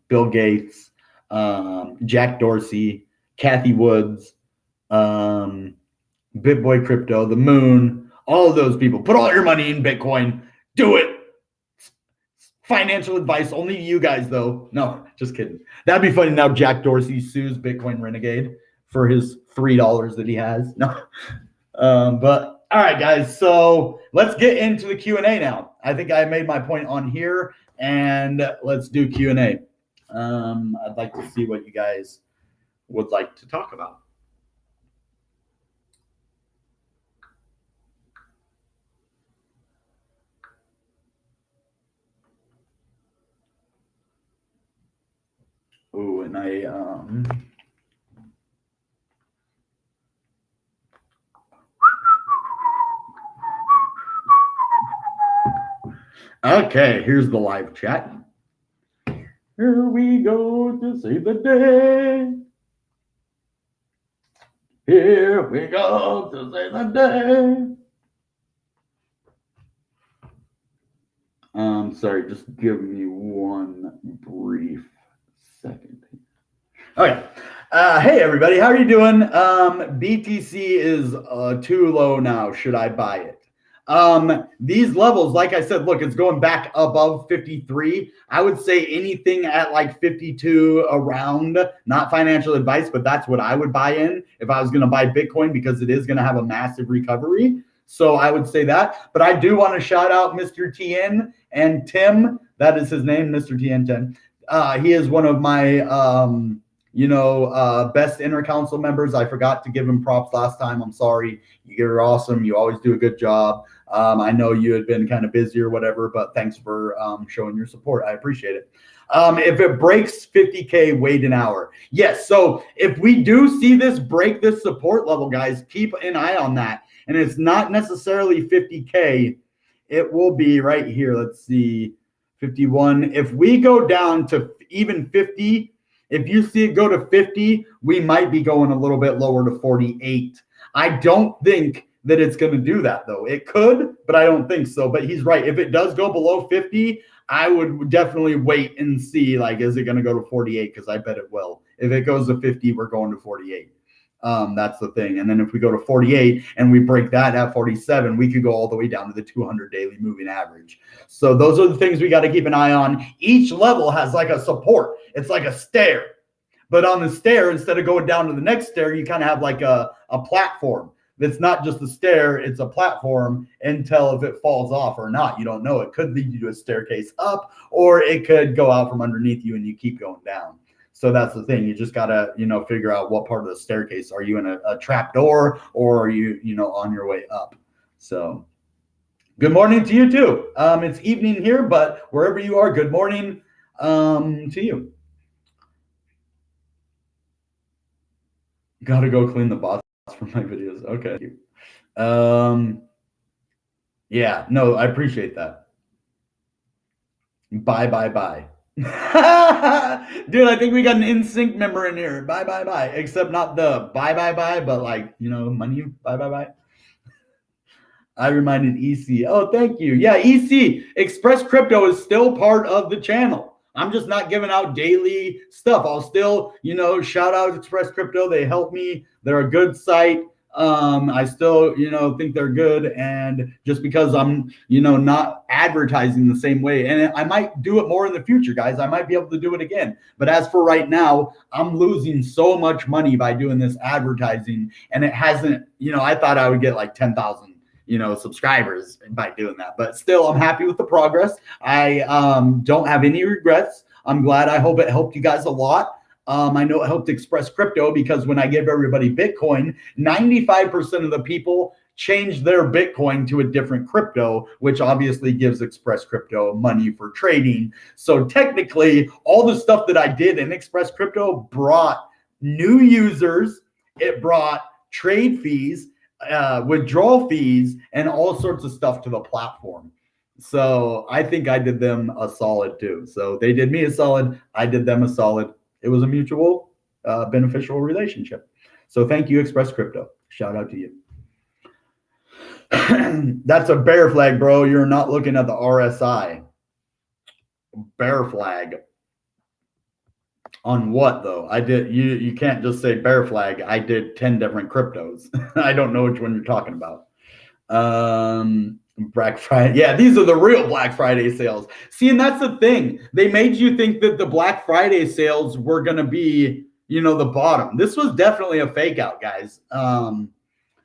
Bill Gates, Jack Dorsey, Kathy Woods, BitBoy Crypto, the Moon, all of those people. Put all your money in Bitcoin. Do it. Financial advice only to you guys, though. No, just kidding. That'd be funny. Now Jack Dorsey sues Bitcoin Renegade for his $3 that he has. No, but all right, guys. So let's get into the Q&A now. I think I made my point on here, and let's do Q&A. I'd like to see what you guys would like to talk about. Oh, and okay, here's the live chat. Here we go to save the day. Here we go to save the day. Sorry, just give me one brief second. Okay. Hey everybody, how are you doing? BTC is too low now. Should I buy it? These levels, like I said, look, it's going back above 53. I would say anything at like 52 around, not financial advice, but that's what I would buy in if I was going to buy Bitcoin, because it is going to have a massive recovery. So I would say that. But I do want to shout out Mr. TN and Tim. That is his name, Mr. TN10. He is one of my best inner council members. I forgot to give him props last time. I'm sorry. You're awesome. You always do a good job. I know you had been kind of busy or whatever, but thanks for showing your support. I appreciate it. If it breaks 50K, wait an hour. Yes. So if we do see this break this support level, guys, keep an eye on that. And it's not necessarily 50K. It will be right here. Let's see, 51. If we go down to even 50, if you see it go to 50, we might be going a little bit lower to 48. I don't think that it's going to do that, though. It could, but I don't think so. But he's right. If it does go below 50, I would definitely wait and see, like, is it going to go to 48? Because I bet it will. If it goes to 50, we're going to 48. That's the thing. And then if we go to 48 and we break that at 47, we could go all the way down to the 200 daily moving average. So those are the things we got to keep an eye on. Each level has like a support. It's like a stair. But on the stair, instead of going down to the next stair, you kind of have like a platform. That's not just a stair, it's a platform until if it falls off or not. You don't know. It could lead you to a staircase up, or it could go out from underneath you and you keep going down. So that's the thing. You just got to, figure out what part of the staircase. Are you in a trap door, or are you, on your way up? So good morning to you too. It's evening here, but wherever you are, good morning to you. Got to go clean the bots for my videos. Okay. Yeah, no, I appreciate that. Bye. Dude, I think we got an NSYNC member in here. Bye. Except not the bye, but like, money, bye. I reminded EC. Oh, thank you. Yeah, EC, Express Crypto is still part of the channel. I'm just not giving out daily stuff. I'll still, shout out Express Crypto. They help me. They're a good site. I still, think they're good. And just because I'm, not advertising the same way, and I might do it more in the future, guys, I might be able to do it again. But as for right now, I'm losing so much money by doing this advertising, and it hasn't, I thought I would get like 10,000, subscribers by doing that, but still I'm happy with the progress. I don't have any regrets. I'm glad. I hope it helped you guys a lot. I know it helped Express Crypto, because when I give everybody Bitcoin, 95% of the people change their Bitcoin to a different crypto, which obviously gives Express Crypto money for trading. So technically, all the stuff that I did in Express Crypto brought new users. It brought trade fees, withdrawal fees, and all sorts of stuff to the platform. So I think I did them a solid too. So they did me a solid. I did them a solid. It was a mutual beneficial relationship. So thank you, Express Crypto. Shout out to you. That's a bear flag, bro. You're not looking at the RSI. Bear flag. On what though? I did. You can't just say bear flag. I did 10 different cryptos. I don't know which one you're talking about. Black Friday. Yeah, these are the real Black Friday sales. See, and that's the thing. They made you think that the Black Friday sales were going to be, the bottom. This was definitely a fake out, guys.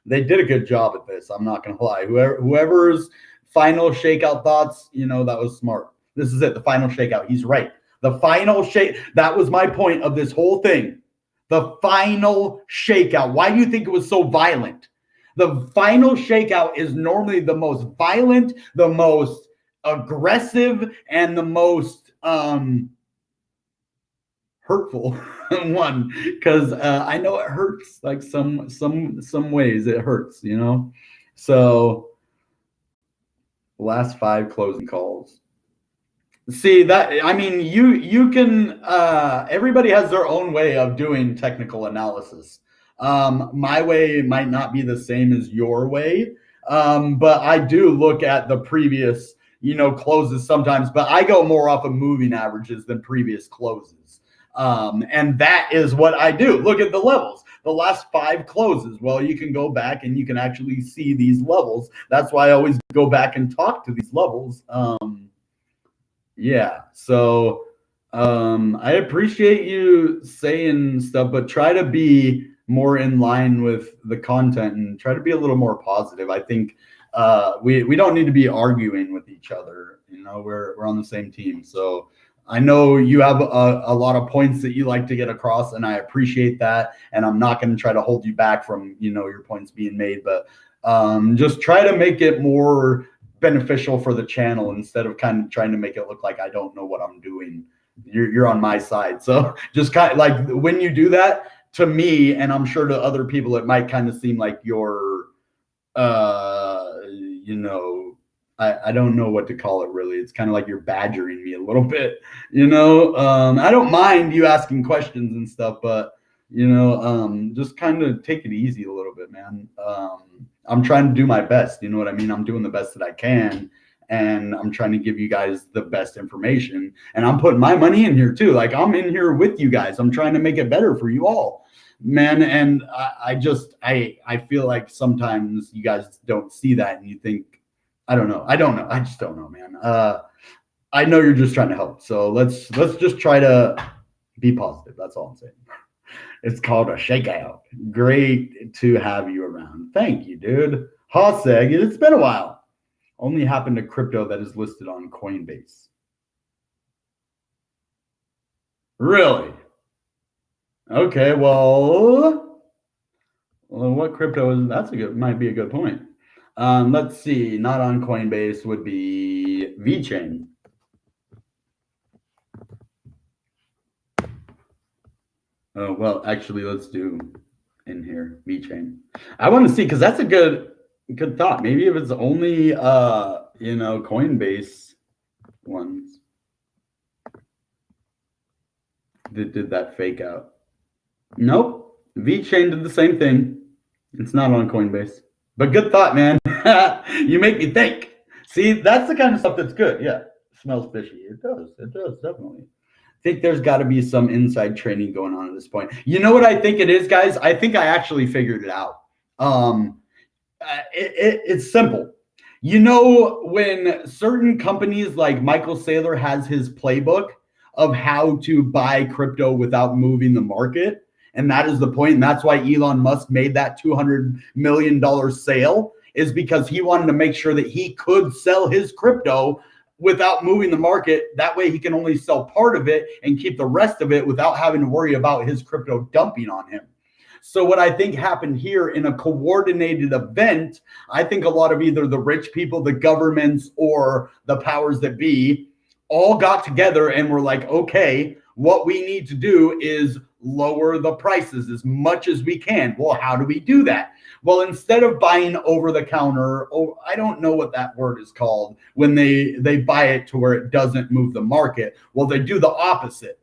They did a good job at this. I'm not going to lie. Whoever's final shakeout thoughts, that was smart. This is it. The final shakeout. He's right. The final shake. That was my point of this whole thing. The final shakeout. Why do you think it was so violent? The final shakeout is normally the most violent, the most aggressive, and the most hurtful one, because I know it hurts. Like some ways it hurts, So last 5 closing calls. See that, I mean, you can everybody has their own way of doing technical analysis. My way might not be the same as your way, but I do look at the previous, closes sometimes, but I go more off of moving averages than previous closes. And that is what I do. Look at the levels. The last 5 closes. Well, you can go back and you can actually see these levels. That's why I always go back and talk to these levels. Yeah. So I appreciate you saying stuff, but try to be more in line with the content and try to be a little more positive. I think we don't need to be arguing with each other. We're on the same team. So I know you have a lot of points that you like to get across, and I appreciate that. And I'm not going to try to hold you back from, your points being made, but just try to make it more beneficial for the channel instead of kind of trying to make it look like I don't know what I'm doing. You're on my side. So just kind of like when you do that to me, and I'm sure to other people, it might kind of seem like you're, I don't know what to call it really. It's kind of like you're badgering me a little bit, I don't mind you asking questions and stuff, but just kind of take it easy a little bit, man. I'm trying to do my best. You know what I mean? I'm doing the best that I can, and I'm trying to give you guys the best information, and I'm putting my money in here too. Like, I'm in here with you guys. I'm trying to make it better for you all, man. And I feel like sometimes you guys don't see that and you think, I don't know. I just don't know, man. I know you're just trying to help. So let's just try to be positive. That's all I'm saying. It's called a shakeout. Great to have you around. Thank you, dude. Hosseg, it's been a while. Only happened to crypto that is listed on Coinbase. Really? Okay, well, what crypto is that's might be a good point. Let's see, not on Coinbase would be VeChain. Oh, well, actually, let's do in here VeChain. I want to see, because that's a good thought. Maybe if it's only Coinbase ones that did that fake out. Nope, VeChain did the same thing. It's not on Coinbase, but good thought, man. You make me think. See, that's the kind of stuff that's good. Yeah, smells fishy. It does definitely. Think there's got to be some inside trading going on at this point. You know what I think it is, guys? I think I actually figured it out. It's simple. When certain companies like Michael Saylor has his playbook of how to buy crypto without moving the market, and that is the point, and that's why Elon Musk made that $200 million sale, is because he wanted to make sure that he could sell his crypto without moving the market. That way he can only sell part of it and keep the rest of it without having to worry about his crypto dumping on him. So what I think happened here in a coordinated event, I think a lot of either the rich people, the governments, or the powers that be all got together and were like, okay, what we need to do is lower the prices as much as we can. Well, how do we do that? Well, instead of buying over the counter, or I don't know what that word is called, when they buy it to where it doesn't move the market, well, they do the opposite.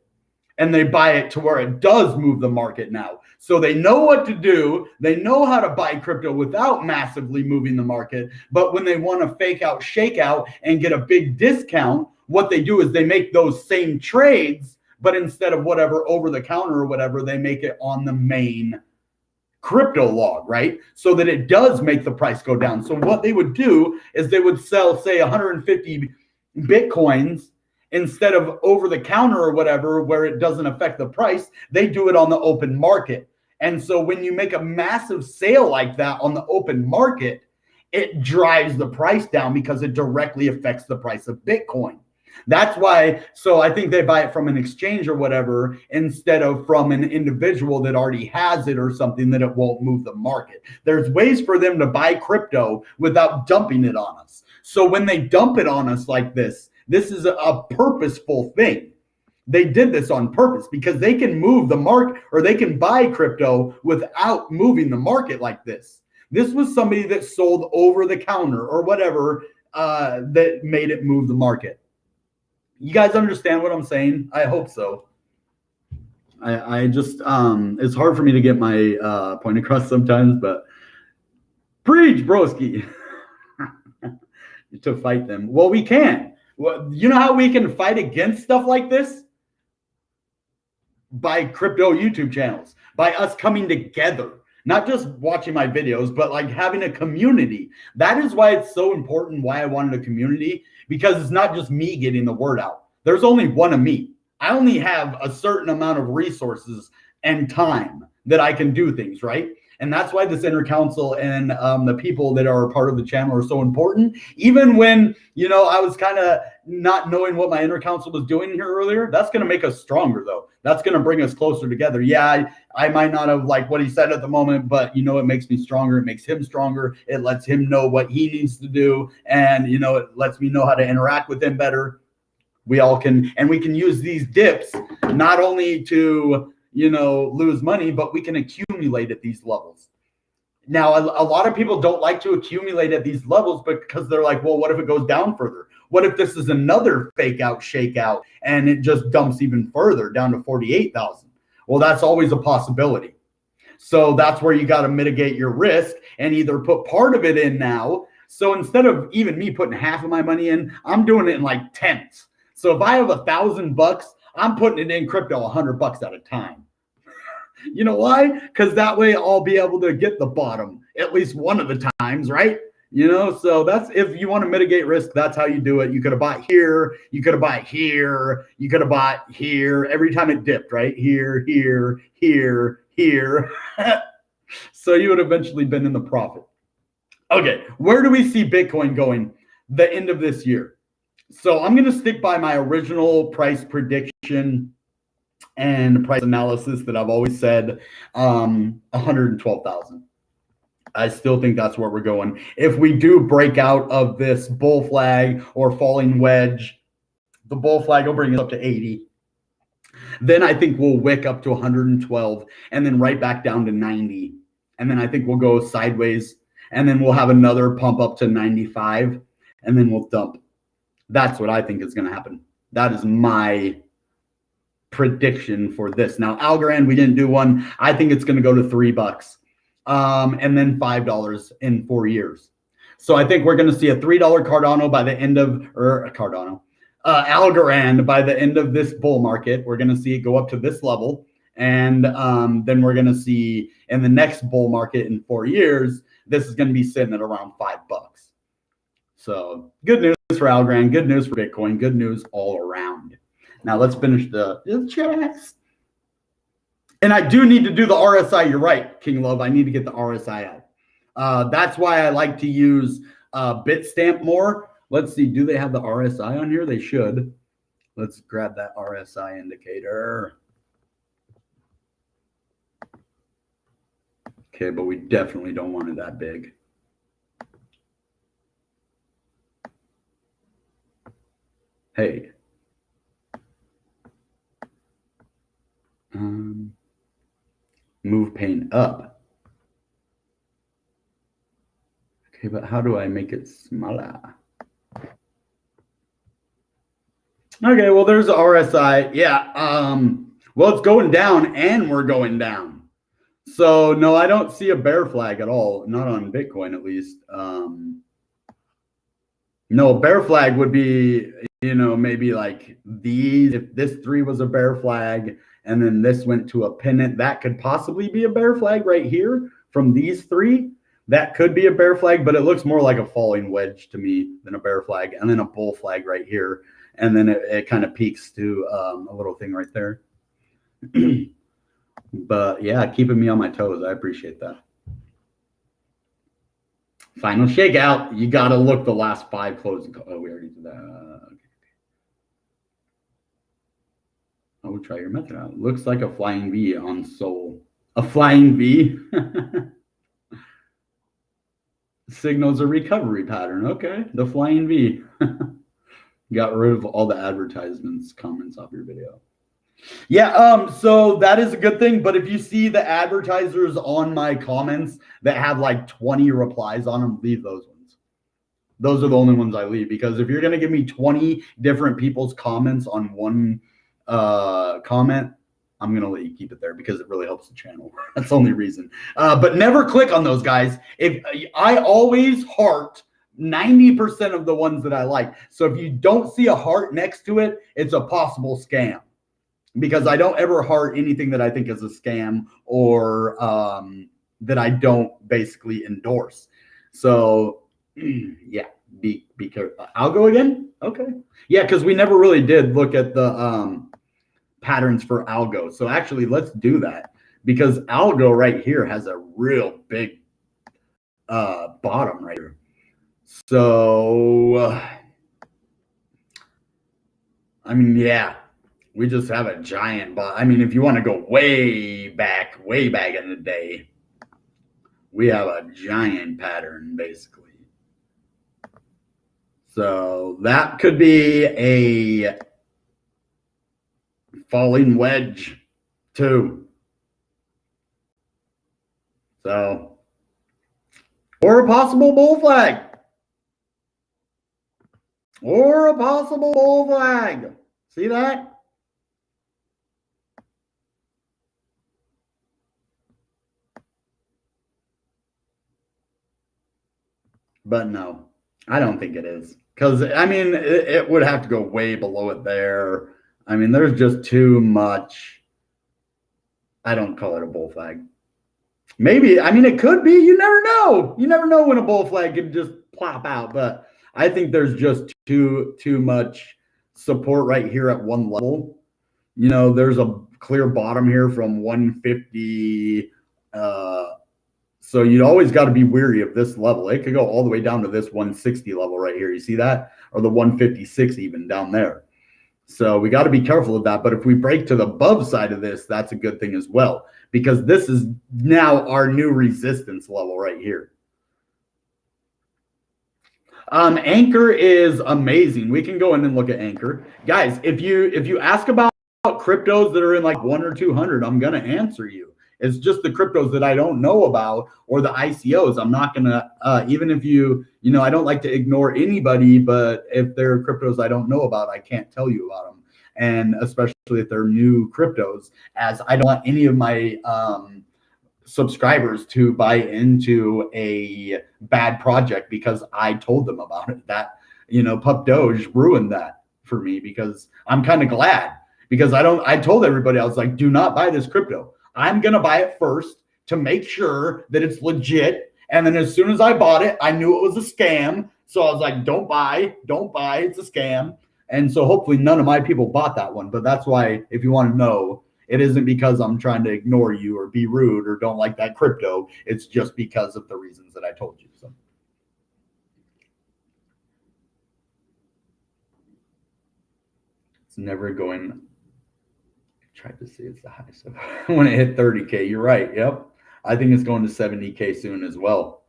And they buy it to where it does move the market now. So they know what to do. They know how to buy crypto without massively moving the market. But when they want to fake out, shake out, and get a big discount, what they do is they make those same trades, but instead of whatever over the counter or whatever, they make it on the main crypto log, right? So that it does make the price go down. So what they would do is they would sell, say, 150 Bitcoins instead of over the counter or whatever, where it doesn't affect the price. They do it on the open market. And so when you make a massive sale like that on the open market, it drives the price down because it directly affects the price of Bitcoin. That's why, so I think they buy it from an exchange or whatever, instead of from an individual that already has it or something that it won't move the market. There's ways for them to buy crypto without dumping it on us. So when they dump it on us like this is a purposeful thing. They did this on purpose because they can move the market, or they can buy crypto without moving the market like this. This was somebody that sold over the counter or whatever that made it move the market. You guys understand what I'm saying? I hope so. I just, it's hard for me to get my point across sometimes, but preach, broski. To fight them. Well, we can. Well, you know how we can fight against stuff like this? By crypto YouTube channels, by us coming together, not just watching my videos, but like having a community. That is why it's so important, why I wanted a community, because it's not just me getting the word out. There's only one of me. I only have a certain amount of resources and time that I can do things, right? And that's why this inner council and the people that are a part of the channel are so important. Even when, you know, I was kind of not knowing what my inner council was doing here earlier, that's going to make us stronger, though. That's going to bring us closer together. Yeah, I might not have liked what he said at the moment, but, you know, it makes me stronger. It makes him stronger. It lets him know what he needs to do. And, you know, it lets me know how to interact with him better. We all can, and we can use these dips not only to, you know, lose money, but we can accumulate at these levels. Now, a lot of people don't like to accumulate at these levels because they're like, well, what if it goes down further? What if this is another fake out, shakeout, and it just dumps even further down to 48,000? Well, that's always a possibility. So that's where you got to mitigate your risk and either put part of it in now. So instead of even me putting half of my money in, I'm doing it in like tenths. So if I have $1,000, I'm putting it in crypto $100 at a time. You know why? Because that way I'll be able to get the bottom at least one of the times, right? You know, so that's, if you want to mitigate risk, that's how you do it. You could have bought here, you could have bought here, you could have bought here every time it dipped, right? Here, here, here, here. So you would have eventually been in the profit. Okay, where do we see Bitcoin going the end of this year? So I'm going to stick by my original price prediction and price analysis that I've always said, 112,000. I still think that's where we're going. If we do break out of this bull flag or falling wedge, the bull flag will bring it up to 80. Then I think we'll wick up to 112 and then right back down to 90. And then I think we'll go sideways and then we'll have another pump up to 95 and then we'll dump. That's what I think is going to happen. That is my prediction for this. Now, Algorand, we didn't do one. I think it's going to go to $3 and then $5 in 4 years. So I think we're going to see a $3 Cardano by the end of, or Cardano, Algorand by the end of this bull market. We're going to see it go up to this level. And then we're going to see in the next bull market in 4 years, this is going to be sitting at around $5. So good news for Algorand, good news for Bitcoin, good news all around. Now let's finish the chats. And I do need to do the RSI. You're right, King Love. I need to get the RSI out. That's why I like to use Bitstamp more. Let's see. Do they have the RSI on here? They should. Let's grab that RSI indicator. Okay, but we definitely don't want it that big. Hey. Move pane up. Okay, but how do I make it smaller? Okay, well, there's the RSI. Yeah, well, it's going down and we're going down. So, no, I don't see a bear flag at all. Not on Bitcoin, at least. No, bear flag would be, you know, maybe like these. If this 3 was a bear flag and then this went to a pennant, that could possibly be a bear flag right here from these 3. That could be a bear flag, but it looks more like a falling wedge to me than a bear flag. And then a bull flag right here. And then it kind of peaks to a little thing right there. But yeah, keeping me on my toes. I appreciate that. Final shakeout. You got to look the last 5 closing. Oh, we already did that. Okay. I will try your method out. Looks like a flying V on Sol. A flying V? Signals a recovery pattern. Okay. The flying V. Got rid of all the advertisements, comments off your video. Yeah, so that is a good thing. But if you see the advertisers on my comments that have like 20 replies on them, leave those ones. Those are the only ones I leave, because if you're going to give me 20 different people's comments on one comment, I'm going to let you keep it there because it really helps the channel. That's the only reason. But never click on those guys. If I always heart 90% of the ones that I like. So if you don't see a heart next to it, it's a possible scam, because I don't ever heart anything that I think is a scam or that I don't basically endorse. So yeah, be careful. I'll go again. Okay. Yeah, because we never really did look at the patterns for algo. So actually, let's do that, because algo right here has a real big bottom right here. So I mean, yeah, we just have a giant bottom. I mean, if you want to go way back in the day, we have a giant pattern basically. So that could be a falling wedge too. So, or a possible bull flag. Or a possible bull flag. See that? But no, I don't think it is. Because, I mean, it would have to go way below it there. I mean, there's just too much. I don't call it a bull flag. Maybe, I mean, it could be. You never know. You never know when a bull flag can just plop out. But I think there's just too much support right here at one level. You know, there's a clear bottom here from 150. So you'd always got to be weary of this level. It could go all the way down to this 160 level right here. You see that? Or the 156 even down there. So we got to be careful of that. But if we break to the above side of this, that's a good thing as well, because this is now our new resistance level right here. Anchor is amazing. We can go in and look at Anchor. Guys, if you ask about cryptos that are in like 100 or 200, I'm going to answer you. It's just the cryptos that I don't know about, or the ICOs. I'm not going to, even if I don't like to ignore anybody, but if they're cryptos I don't know about, I can't tell you about them. And especially if they're new cryptos, as I don't want any of my subscribers to buy into a bad project because I told them about it. That, Pup Doge ruined that for me, because I'm kind of glad, because I told everybody, I was like, do not buy this crypto. I'm going to buy it first to make sure that it's legit. And then as soon as I bought it, I knew it was a scam. So I was like, don't buy, it's a scam. And so hopefully none of my people bought that one. But that's why, if you want to know, it isn't because I'm trying to ignore you or be rude or don't like that crypto. It's just because of the reasons that I told you. So it's never going. Tried to see it's the high. So when it hit 30K, you're right. Yep. I think it's going to 70K soon as well.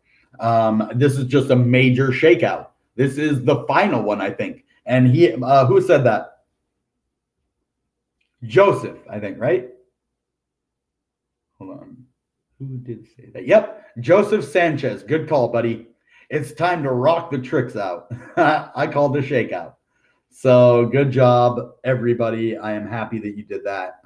This is just a major shakeout. This is the final one, I think. And who said that? Joseph, I think, right? Hold on. Who did say that? Yep. Joseph Sanchez. Good call, buddy. It's time to rock the tricks out. I called the shakeout. So good job, everybody. I am happy that you did that.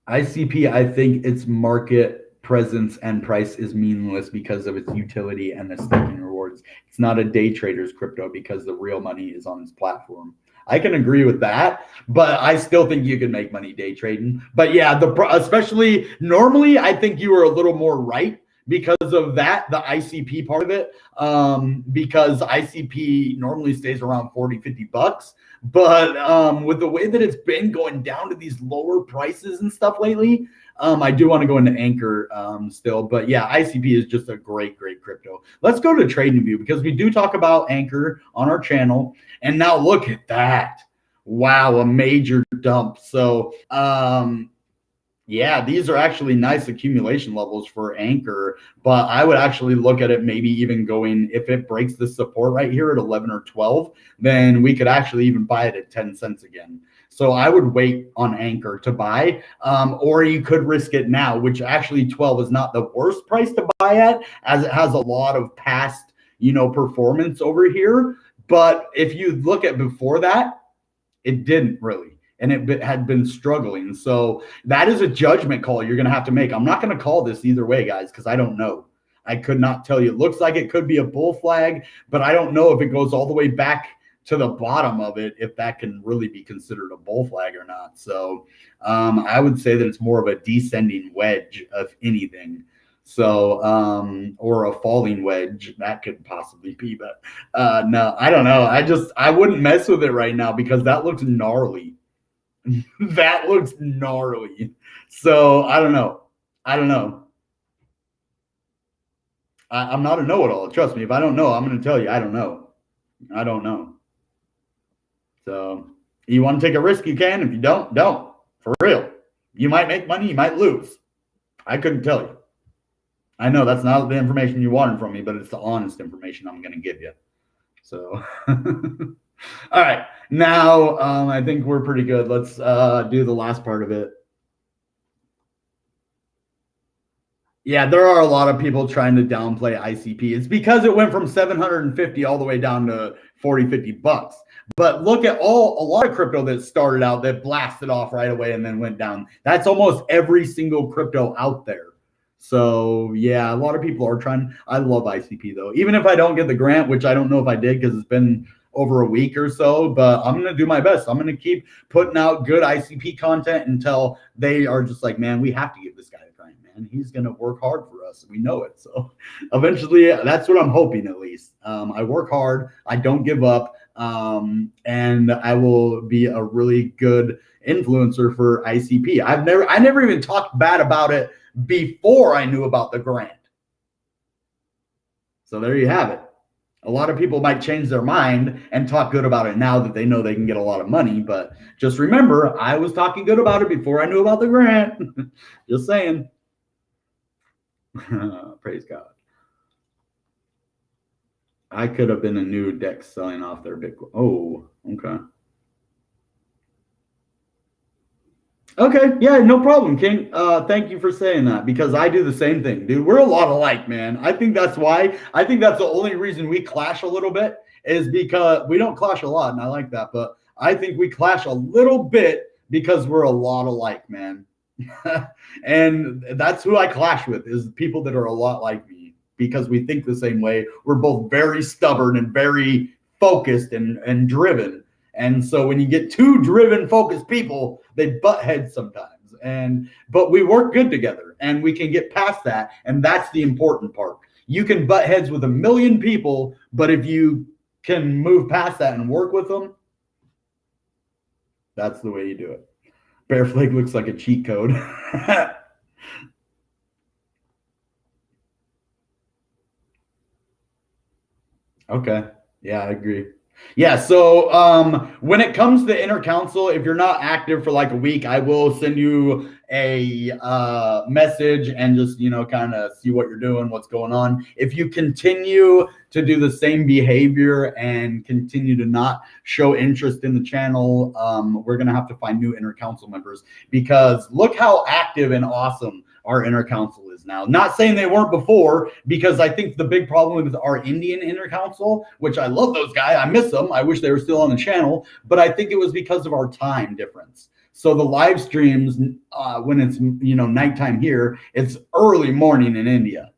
ICP, I think its market presence and price is meaningless because of its utility and the staking rewards. It's not a day trader's crypto because the real money is on its platform. I can agree with that, but I still think you can make money day trading. But yeah, especially normally, I think you were a little more right because of that, the ICP part of it, because ICP normally stays around 40, 50 bucks. But with the way that it's been going down to these lower prices and stuff lately, I do want to go into Anchor still. But yeah, ICP is just a great crypto. Let's go to TradingView, because we do talk about Anchor on our channel. And now look at that. Wow, a major dump. So yeah, these are actually nice accumulation levels for Anchor, but I would actually look at it maybe even going, if it breaks the support right here at 11 or 12, then we could actually even buy it at 10 cents again. So I would wait on Anchor to buy, or you could risk it now, which actually 12 is not the worst price to buy at, as it has a lot of past, performance over here. But if you look at before that, it didn't really. And it had been struggling. So that is a judgment call you're going to have to make. I'm not going to call this either way, guys, because I don't know. I could not tell you. It looks like it could be a bull flag, but I don't know if it goes all the way back to the bottom of it, if that can really be considered a bull flag or not. So I would say that it's more of a descending wedge, if anything. So, or a falling wedge, that could possibly be, but no, I don't know. I wouldn't mess with it right now because that looks gnarly. That looks gnarly. So I don't know. I'm not a know-it-all. Trust me. If I don't know, I'm going to tell you, I don't know. So you want to take a risk, you can. If you don't. For real. You might make money, you might lose. I couldn't tell you. I know that's not the information you wanted from me, but it's the honest information I'm going to give you. So, all right. Now, I think we're pretty good. Let's do the last part of it. Yeah, there are a lot of people trying to downplay ICP. It's because it went from 750 all the way down to 40, 50 bucks. But look at a lot of crypto that started out that blasted off right away and then went down. That's almost every single crypto out there. So yeah, a lot of people are trying. I love ICP though. Even if I don't get the grant, which I don't know if I did because it's been over a week or so, but I'm going to do my best. I'm going to keep putting out good ICP content until they are just like, man, we have to give this guy a grant, man. He's going to work hard for us. We know it. So eventually, that's what I'm hoping at least. I work hard. I don't give up. And I will be a really good influencer for ICP. I never even talked bad about it before I knew about the grant. So there you have it. A lot of people might change their mind and talk good about it now that they know they can get a lot of money. But just remember, I was talking good about it before I knew about the grant. Just saying. Praise God. I could have been a new deck selling off their Bitcoin. Oh, okay. Okay, yeah, no problem, King. Thank you for saying that because I do the same thing, dude. We're a lot alike, man. I think that's why. I think that's the only reason we clash a little bit is because we don't clash a lot, and I like that. But I think we clash a little bit because we're a lot alike, man. And that's who I clash with is people that are a lot like me because we think the same way. We're both very stubborn and very focused and driven. And so when you get two driven, focused people, they butt heads sometimes. But we work good together and we can get past that. And that's the important part. You can butt heads with a million people, but if you can move past that and work with them, that's the way you do it. Bear flag looks like a cheat code. Okay. Yeah, I agree. Yeah, so when it comes to inner council, if you're not active for like a week, I will send you a message and just, kind of see what you're doing, what's going on. If you continue to do the same behavior and continue to not show interest in the channel, we're going to have to find new inner council members because look how active and awesome our inner council is now. Not saying they weren't before, because I think the big problem with our Indian inner council, which I love those guys, I miss them, I wish they were still on the channel, but I think it was because of our time difference. So the live streams, when it's nighttime here, it's early morning in India.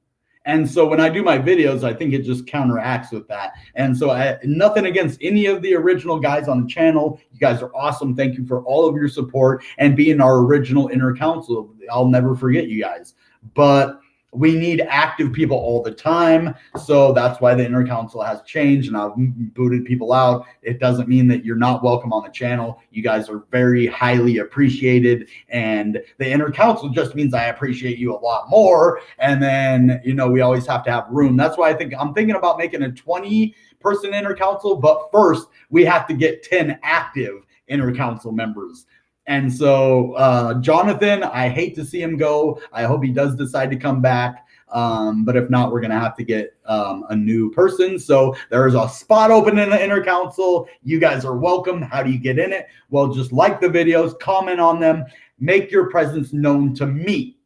And so when I do my videos, I think it just counteracts with that. And so nothing against any of the original guys on the channel. You guys are awesome. Thank you for all of your support and being our original inner council. I'll never forget you guys. But we need active people all the time. So that's why the inner council has changed and I've booted people out. It doesn't mean that you're not welcome on the channel. You guys are very highly appreciated. And the inner council just means I appreciate you a lot more. And then, we always have to have room. That's why I'm thinking about making a 20-person inner council. But first, we have to get 10 active inner council members. And so Jonathan, I hate to see him go. I hope he does decide to come back. But if not, we're going to have to get a new person. So there's a spot open in the inner council. You guys are welcome. How do you get in it? Well, just like the videos, comment on them, make your presence known to me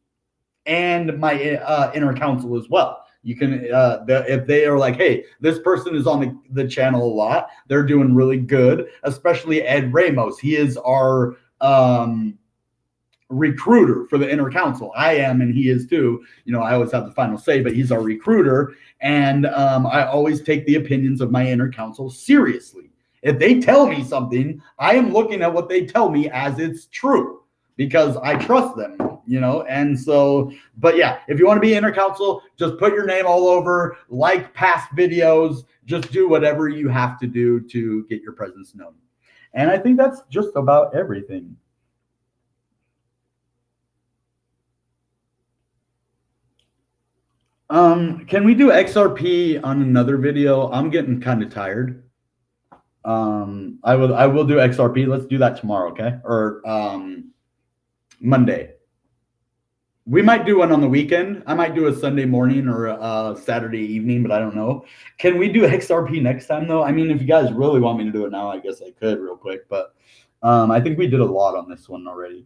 and my inner council as well. You can, if they are like, hey, this person is on the channel a lot, they're doing really good, especially Ed Ramos. He is our recruiter for the inner council. I am, and he is too. You know, I always have the final say, but he's our recruiter. And I always take the opinions of my inner council seriously. If they tell me something, I am looking at what they tell me as it's true, because I trust them, you know. And so, but yeah, if you want to be inner council, just put your name all over, like past videos, just do whatever you have to do to get your presence known. And I think that's just about everything. Can we do XRP on another video? I'm getting kind of tired. I will do XRP. Let's do that tomorrow, okay? Or Monday. We might do one on the weekend. I might do a Sunday morning or a Saturday evening, but I don't know. Can we do XRP next time though? I mean, if you guys really want me to do it now, I guess I could real quick, but I think we did a lot on this one already.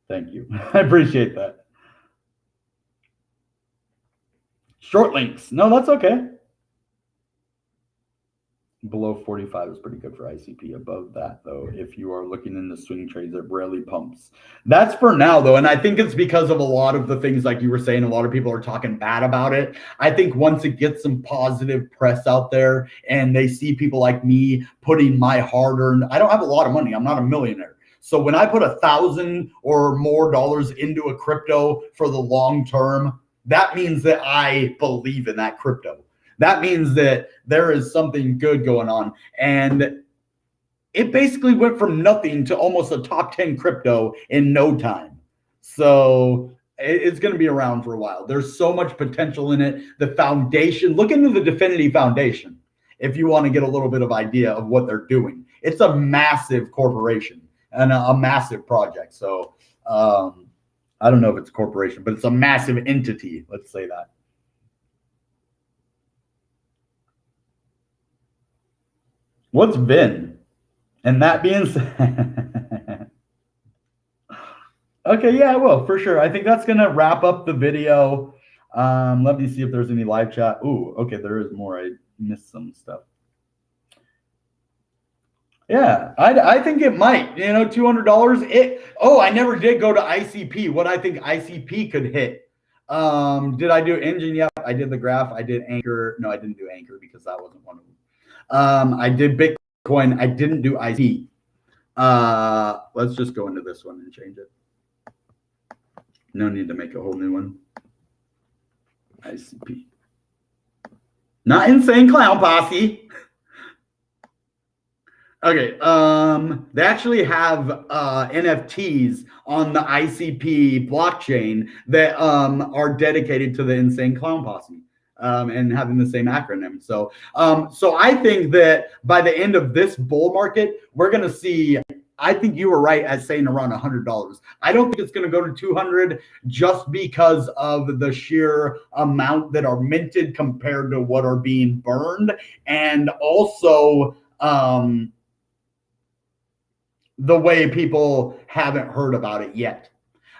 Thank you. I appreciate that. Short links. No, that's okay. Below 45 is pretty good for ICP. Above that, though, if you are looking into swing trades, it rarely pumps. That's for now, though. And I think it's because of a lot of the things like you were saying, a lot of people are talking bad about it. I think once it gets some positive press out there and they see people like me putting my hard-earned, I don't have a lot of money. I'm not a millionaire. So when I put $1,000 or more dollars into a crypto for the long term, that means that I believe in that crypto. That means that there is something good going on. And it basically went from nothing to almost a top 10 crypto in no time. So it's going to be around for a while. There's so much potential in it. The foundation, look into the Definity Foundation if you want to get a little bit of idea of what they're doing. It's a massive corporation and a massive project. So I don't know if it's a corporation, but it's a massive entity. Let's say that. What's VIN? And that being said, okay, yeah, I will for sure. I think that's gonna wrap up the video. Let me see if there's any live chat. Ooh, okay, there is more. I missed some stuff. Yeah, I think it might. You know, $200. Oh, I never did go to ICP. What I think ICP could hit. Did I do enjin? Yeah, I did the graph. I did Anchor. No, I didn't do Anchor because that wasn't one of them. I did Bitcoin. I didn't do ICP. Let's just go into this one and change it. No need to make a whole new one. ICP. Not Insane Clown Posse. Okay, they actually have NFTs on the ICP blockchain that are dedicated to the Insane Clown Posse and having the same acronym. So, so I think that by the end of this bull market, we're going to see, I think you were right at saying around $100. I don't think it's going to go to 200 just because of the sheer amount that are minted compared to what are being burned. And also, the way people haven't heard about it yet.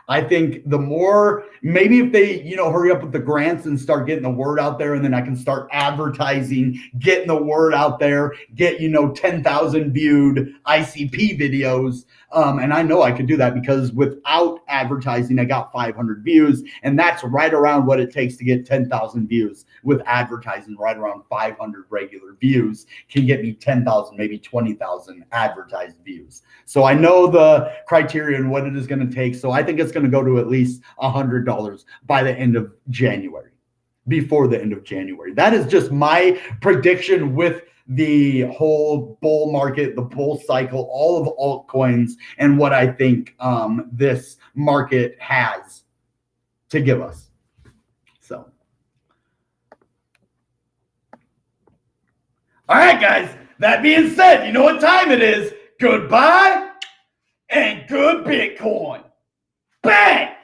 I think the more, maybe if they, you know, hurry up with the grants and start getting the word out there, and then I can start advertising, getting the word out there, get, you know, 10,000 viewed ICP videos. And I know I could do that because without advertising, I got 500 views, and that's right around what it takes to get 10,000 views. With advertising, right around 500 regular views can get me 10,000, maybe 20,000 advertised views. So I know the criteria and what it is going to take. So I think it's going to go to at least $100 by the end of January, before the end of January. That is just my prediction with the whole bull market, the bull cycle, all of altcoins, and what I think this market has to give us. So, all right, guys, that being said, you know what time it is. Goodbye and good Bitcoin. Bang!